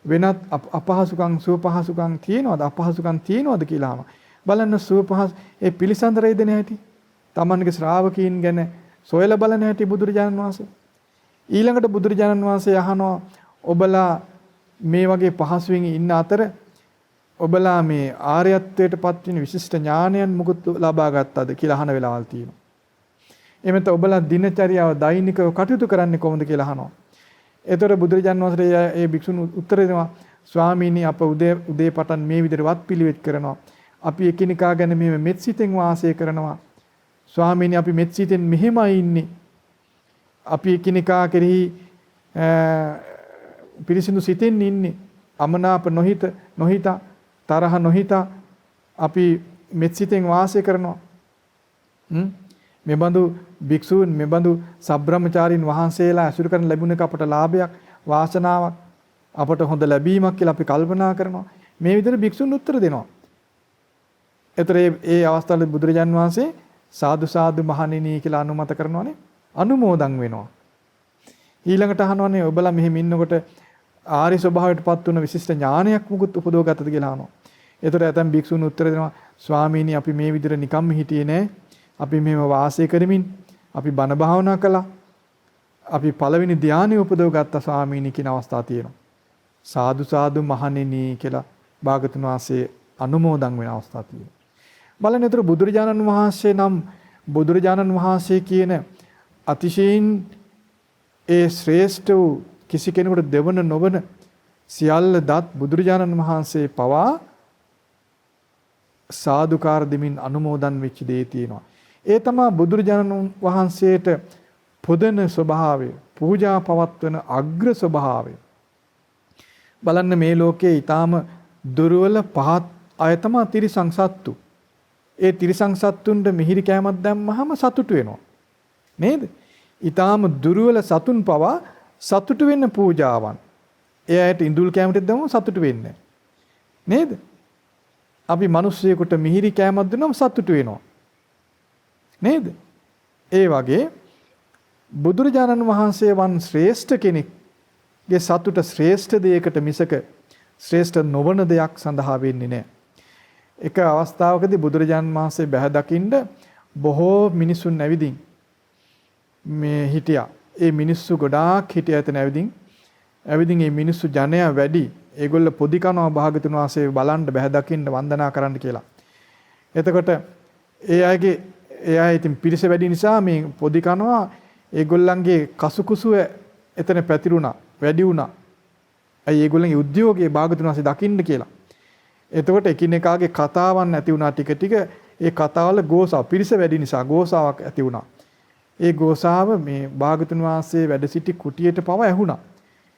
A: වෙනත් අපහසුකම් සුවපහසුකම් තියෙනවද? අපහසුකම් තියෙනවද කියලා අහනවා. බලන්න සුවපහස ඒ පිළිසඳරේ දෙන හැටි. තමන්ගේ ශ්‍රාවකීන් ගැන සොයලා බලන හැටි බුදුරජාණන් වහන්සේ. ඊළඟට බුදුරජාණන් වහන්සේ අහනවා ඔබලා මේ වගේ පහසුවෙන් ඉන්න අතර ඔබලා මේ ආර්යත්වයට පත් වෙන විශිෂ්ට ඥානයන් මොකද ලබා ගත්තද කියලා අහන වෙලාවල් තියෙනවා. එමෙත ඔබලා දිනචරියාව දෛනිකව කටයුතු කරන්නේ කොහොමද කියලා අහනවා. ඒතර බුදුරජාණන් වහන්සේ ඒ භික්ෂුන් උත්තර දෙනවා ස්වාමීනි අප උදේ පටන් මේ විදිහට වත් පිළිවෙත් කරනවා. අපි එකිනෙකා ගැන මේ මෙත් සිතෙන් වාසය කරනවා. ස්වාමීනි අපි මෙත් සිතෙන් මෙහෙමයි ඉන්නේ. අපි එකිනෙකා කෙරෙහි පිරිසිදු සිතෙන් ඉන්නේ. අමනාප නොහිතා තරහ නොහිතා අපි මෙත් සිතෙන් වාසය කරනවා. මෙබඳු භික්ෂූන් මෙබඳු සබ්‍රාහ්මචාරීන් වහන්සේලා ඇසුරු කරන ලැබුණ එක අපට ලාභයක් වාසනාවක් අපට හොඳ ලැබීමක් කියලා අපි කල්පනා කරනවා. මේ විදිහට භික්ෂුන් උත්තර දෙනවා. ඒතර ඒ අවස්ථාවේ බුදුරජාන් වහන්සේ සාදු සාදු මහණෙනි කියලා අනුමත කරනවානේ. අනුමෝදන් වෙනවා. ඊළඟට අහනවානේ ඔබලා මෙහෙම ඉන්නකොට ආරි ස්වභාවයටපත් වුණ විශිෂ්ට ඥානයක් මුකුත් උපදව ගතද කියලා අහනවා. ඒතර ඇතම් භික්ෂුන් උත්තර දෙනවා ස්වාමීනි අපි මේ විදිහට නිකම්ම හිටියේ නෑ. අපි මෙහෙම වාසය කරමින් අපි බණ භාවනා කළා. අපි පළවෙනි ධානය උපදව ගත්ත ස්වාමීනි කියන අවස්ථාව තියෙනවා. සාදු සාදු මහණෙනි කියලා භාගතුන් වහන්සේ අනුමෝදන් වෙන අවස්ථා තියෙනවා. බලන්න ඒතර බුදුරජාණන් වහන්සේ නම් බුදුරජාණන් වහන්සේ කියන අතිශයින් ඒ ශ්‍රේෂ්ඨ වූ කිසි කෙනෙකුට දෙවන නොවන සියල්ල දත් බුදුරජාණන් වහන්සේ පවා සාදුකාර දෙමින් අනුමෝදන් වෙච්ච දේ තියෙනවා. ඒ තමයි බුදුරජාණන් වහන්සේට පොදන ස්වභාවය, පූජා පවත්වන අග්‍ර ස්වභාවය. බලන්න මේ ලෝකයේ ඊටාම දුර්වල පහත් අය තමයි තිරිසං සත්තු. ඒ තිරිසං සත්තුන්ට මිහිරි කෑමක් දැම්මහම සතුටු වෙනවා. නේද? ඊටාම දුර්වල සතුන් පවා සතුටු වෙන්න පූජාවන්. එයාට ඉඳුල් කෑමට දැම්මම සතුටු වෙන්නේ. නේද? අපි මිනිස්සුයෙකුට මිහිරි කෑමක් දුන්නම සතුටු වෙනවා. නේද? ඒ වගේ බුදුරජාණන් වහන්සේ වන් ශ්‍රේෂ්ඨ කෙනෙක්ගේ සතුට ශ්‍රේෂ්ඨ දෙයකට මිසක ශ්‍රේෂ්ඨ නොවන දෙයක් සඳහා වෙන්නේ නැහැ. එක අවස්ථාවකදී බුදුරජාණන් වහන්සේ බැහැ දකින්න බොහෝ මිනිසුන් ඇවිදින් මේ හිටියා. ඒ මිනිස්සු ගොඩාක් හිටියා එතන ඇවිදින් මේ මිනිස්සු ජනය වැඩි. ඒගොල්ල පොදි කනවා භාගතුන් වහන්සේ බලන්න බැහැ දකින්න වන්දනා කරන්න කියලා. එතකොට ඒ අය ඉතින් පිරිස වැඩි නිසා මේ පොදි කනවා ඒගොල්ලන්ගේ කසුකුසුව එතන පැතිරුණා, වැඩි වුණා. අයි ඒගොල්ලන්ගේ උද්‍යෝගයේ භාගතුන් වහන්සේ දකින්න කියලා. එතකොට එකිනෙකාගේ කතාවන් ඇති වුණා ටික ටික. ඒ කතාවල ගෝසාව පිරිස වැඩි නිසා ගෝසාවක් ඇති වුණා. ඒ ගෝසාව මේ භාගතුන් වහන්සේ වැඩ සිටි කුටියට පව ඇහුණා.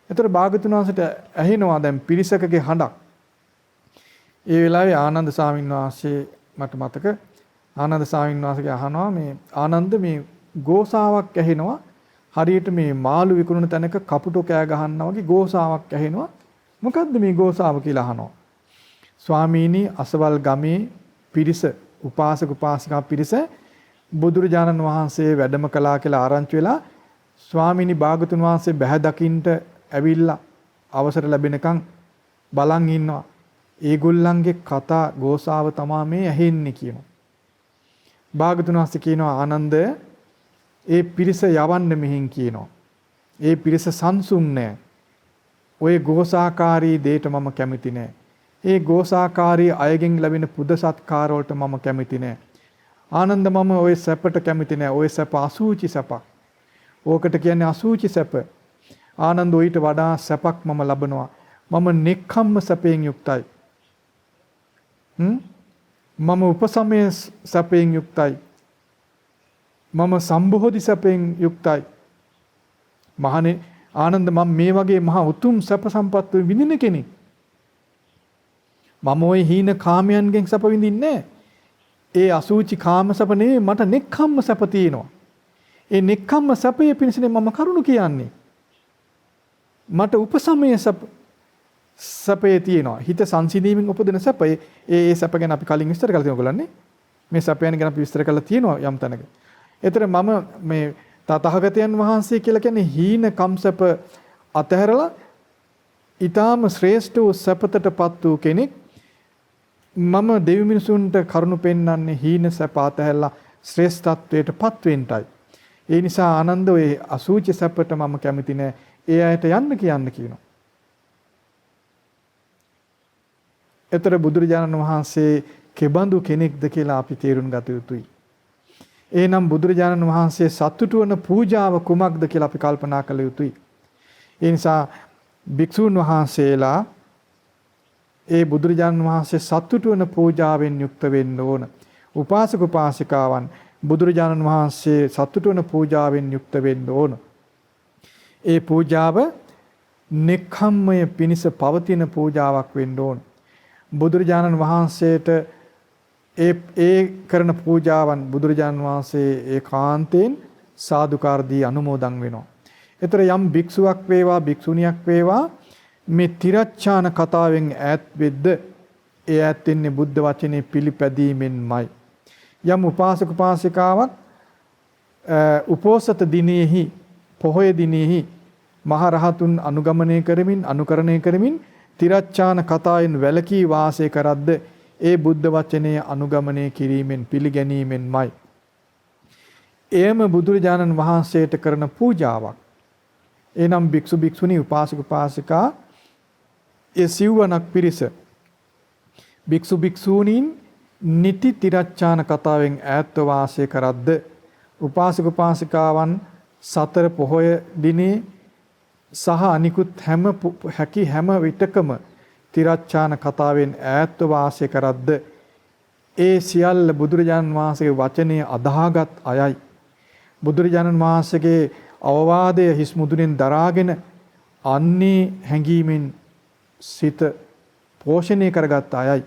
A: එතකොට භාගතුන් වහන්සේට ඇහෙනවා දැන් පිරිසකගේ හඬක්. ඒ වෙලාවේ ආනන්ද ස්වාමීන් වහන්සේ මට මතක ආනන්ද ස්වාමීන් වහන්සේගේ අහනවා මේ ආනන්ද මේ ගෝසාවක් ඇහෙනවා. හරියට මේ මාළු විකුණන තැනක කපුටෝ කෑ ගහන්නා වගේ ගෝසාවක් ඇහෙනවා. මොකද්ද මේ ගෝසාව කියලා අහනවා. ස්වාමීනි අසවල් ගමේ පිරිස උපාසක උපාසිකා පිරිස බුදුරජාණන් වහන්සේ වැඩම කළා කියලා ආරංචි වෙලා ස්වාමීනි භාගතුන් වහන්සේ බැහැ දකින්න ඇවිල්ලා අවසර ලැබෙනකන් බලන් ඉන්නවා. ඒගොල්ලන්ගේ කතා ගෝසාව තමයි මේ ඇහෙන්නේ කියනවා. භාගතුන් වහන්සේ කියනවා ආනන්ද ඒ පිරිස යවන්න මෙහෙන් කියනවා. ඒ පිරිස සංසුන් නෑ. ඔය ගෝසාකාරී දෙයට මම කැමති නෑ. ඒ ගෝසාකාරී අයගෙන් ලැබෙන පුද සත්කාර වලට මම කැමති නෑ. ආනන්ද මම ওই සැපට කැමති නෑ. ওই සැප අසූචි සැපක්. ඕකට කියන්නේ අසූචි සැප. ආනන්ද ඊට වඩා සැපක් මම ලබනවා. මම නෙක්ඛම්ම සැපයෙන් යුක්තයි. මම උපසමය සැපයෙන් යුක්තයි. මම සම්බෝධි සැපයෙන් යුක්තයි. මහණේ ආනන්ද මම මේ වගේ මහා උතුම් සැප සම්පත් විඳින කෙනෙක්. මම ওই හීන කාමයන්ගෙන් සැප විඳින්නේ නැහැ. ඒ අසූචි කාම සැප නෙවෙයි මට නෙක්ඛම්ම සැප තියෙනවා. ඒ නෙක්ඛම්ම සැපයේ පිණිසනේ මම කරුණු කියන්නේ. මට උපසමය සැපේ තියෙනවා. හිත සංසිඳීමෙන් උපදින සැපේ ඒ සැප ගැන අපි කලින් විස්තර කළා තියෙනවා ඔයගොල්ලන්නේ. මේ සැපයන් ගැන අපි විස්තර කළා තියෙනවා යම් තැනක. ඒතර මම මේ තථාගතයන් වහන්සේ කියලා කියන්නේ හීන කම්සප අතහැරලා ඊටාම ශ්‍රේෂ්ඨ වූ සැපතටපත් වූ කෙනෙක්. මම දෙවි මිනිසුන්ට කරුණ පෙන්වන්නේ හීන සැප අතහැරලා ශ්‍රේෂ්ඨත්වයටපත් වෙන්නයි. ඒ නිසා ආනන්ද ඔය අසූචි සැපට මම කැමති නෑ. ඒ අයට යන්න කියනවා. ඒතර බුදුරජාණන් වහන්සේ කෙබඳු කෙනෙක්ද කියලා අපි තේරුම් ගත යුතුයි. එහෙනම් බුදුරජාණන් වහන්සේ සතුටු වන පූජාව කුමක්ද කියලා අපි කල්පනා කළ යුතුයි. ඒ නිසා භික්ෂුන් වහන්සේලා ඒ බුදුරජාණන් වහන්සේ සතුටු වන පූජාවෙන් යුක්ත වෙන්න ඕන. උපාසක උපාසිකාවන් බුදුරජාණන් වහන්සේ සතුටු වන පූජාවෙන් යුක්ත වෙන්න ඕන. ඒ පූජාව නෙක්ඛම්මය පිණිස පවතින පූජාවක් වෙන්න ඕන. බුදුරජාණන් වහන්සේට ඒ කරන පූජාවන් බුදුරජාණන් වහන්සේ ඒකාන්තයෙන් සාදුකාර දී අනුමෝදන් වෙනවා. ඒතර යම් භික්ෂුවක් වේවා භික්ෂුණියක් වේවා මේ තිරච්ඡාන කතාවෙන් ඈත් වෙද්ද ඒ ඈත් වෙන්නේ බුද්ධ වචනේ පිළිපැදීමෙන්මයි. යම් උපාසක උපාසිකාවක් උපෝසත දිනෙහි පොහොය දිනෙහි මහ රහතුන් අනුකරණය කරමින් තිරච්ඡාන කතාවෙන් වැළකී වාසය කරද්ද ඒ බුද්ධ වචනය අනුගමනය කිරීමෙන් පිළිගැනීමෙන්මයි. එයම බුදුරජාණන් වහන්සේට කරන පූජාවක්. එනම් භික්ෂු භික්ෂුණී උපාසක උපාසිකා ඒ සිව්වනක් පිරිස භික්ෂු භික්ෂූණීන් නිති තිරච්ඡාන කතාවෙන් ඈත්ව වාසය කරද්ද උපාසක උපාසිකාවන් සතර පොහොය දිනේ සහ අනිකුත් හැම විටකම තිරච්ඡාන කතාවෙන් ඈත්ව වාසය කරද්ද ඒ සියල්ල බුදුරජාණන් වහන්සේගේ වචනේ අදාහගත් අයයි. බුදුරජාණන් වහන්සේගේ අවවාදය හිස් මුදුනින් දරාගෙන අන්නේ හැඟීමෙන් සිත පෝෂණය කරගත් අයයි.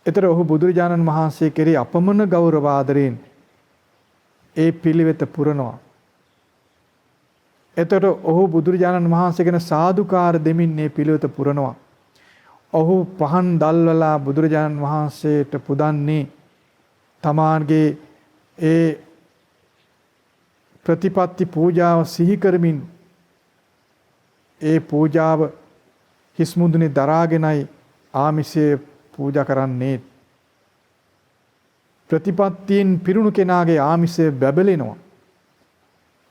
A: ඒතර ඔහු බුදුරජාණන් වහන්සේ කෙරෙහි අපමණ ගෞරව ආදරයෙන් ඒ පිළිවෙත පුරනවා. ඒතර ඔහු බුදුරජාණන් වහන්සේ ගැන සාදුකාර දෙමින් මේ පිළිවෙත පුරනවා. ඔහු පහන් දැල්වලා බුදුරජාණන් වහන්සේට පුදන්නේ තමාගේ ඒ ප්‍රතිපත්ති පූජාව සිහි කරමින් ඒ පූජාව හිස් මුදුනේ දරාගෙනයි ආමිෂය පූජා කරන්නේ. ප්‍රතිපත්තියෙන් පිරුණු කෙනාගේ ආමිෂය බැබලෙනවා.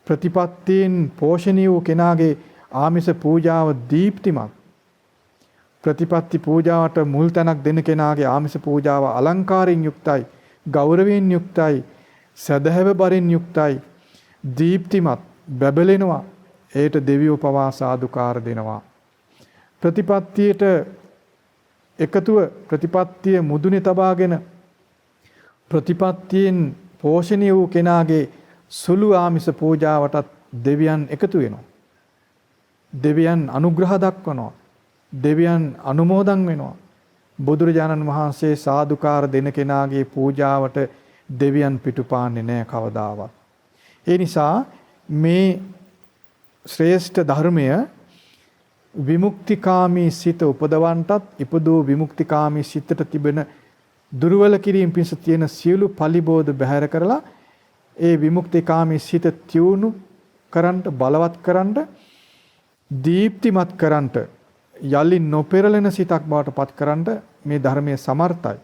A: ප්‍රතිපත්තියෙන් පෝෂණීය වූ කෙනාගේ ආමිෂ පූජාව දීප්තිමත්. ප්‍රතිපත්ති පූජාවට මුල් තැනක් දෙන කෙනාගේ ආමිෂ පූජාව අලංකාරයෙන් යුක්තයි, ගෞරවයෙන් යුක්තයි, සදහැව බරින් යුක්තයි, දීප්තිමත්, බැබලෙනවා. ඒට දෙවියෝ පවා සාදුකාර දෙනවා. ප්‍රතිපත්තියට එකතුව ප්‍රතිපත්තිය මුදුනේ තබාගෙන ප්‍රතිපත්තියෙන් පෝෂණීය වූ කෙනාගේ සුළු ආමිෂ පූජාවටත් දෙවියන් එකතු වෙනවා. දෙවියන් අනුග්‍රහ දක්වනවා. දෙවියන් අනුමෝදන් වෙනවා. බුදුරජාණන් වහන්සේ සාදුකාර දෙන කෙනාගේ පූජාවට දෙවියන් පිටුපාන්නේ නැහැ කවදාවත්. ඒ නිසා මේ ශ්‍රේෂ්ඨ ධර්මය විමුක්තිකාමී සිත උපදවන්නටත් ඉපදූ විමුක්තිකාමී සිතට තිබෙන දුර්වල කිරීම පිණිස තියෙන සියලු පලිබෝධ බැහැර කරලා ඒ විමුක්තිකාමී සිත තියුණු කරන්ට, බලවත් කරන්ට, දීප්තිමත් කරන්ට, යලි නොපෙරළෙන සිතක් බවට පත් කරන්ට මේ ධර්මයේ සමර්ථයි.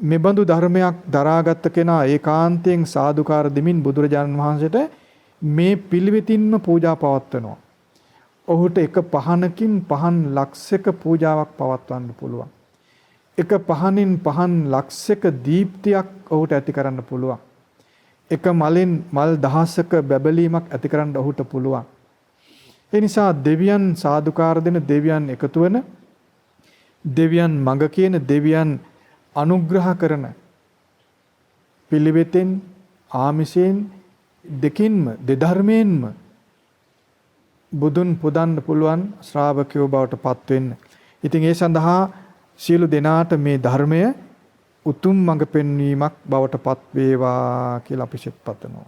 A: මෙබඳු ධර්මයක් දරාගත් කෙනා ඒකාන්තයෙන් සාදුකාර දෙමින් බුදුරජාණන් වහන්සේට මේ පිළිවෙතින්ම පූජා පවත්වනවා. ඔහුට එක පහනකින් පහන් ලක්ෂයක පූජාවක් පවත්වන්න පුළුවන්. එක පහනින් පහන් ලක්ෂයක දීප්තියක් ඔහුට ඇති කරන්න පුළුවන්. එක මලෙන් මල් දහසක බැබලීමක් ඇති කරන්න ඔහුට පුළුවන්. ඒ නිසා දෙවියන් සාදුකාර දෙන, දෙවියන් එකතු වෙන, දෙවියන් මඟ කියන, දෙවියන් අනුග්‍රහ කරන පිළිවෙතෙන්, ආමිෂයෙන්, දෙකින්ම, දෙධර්මයෙන්ම බුදුන් පුදන්න පුළුවන් ශ්‍රාවකයෝ බවට පත් වෙන්න. ඉතින් ඒ සඳහා සියලු දෙනාට මේ ධර්මය උතුම් මඟ පෙන්වීමක් බවට පත් වේවා කියලා අපි සිත පතනවා.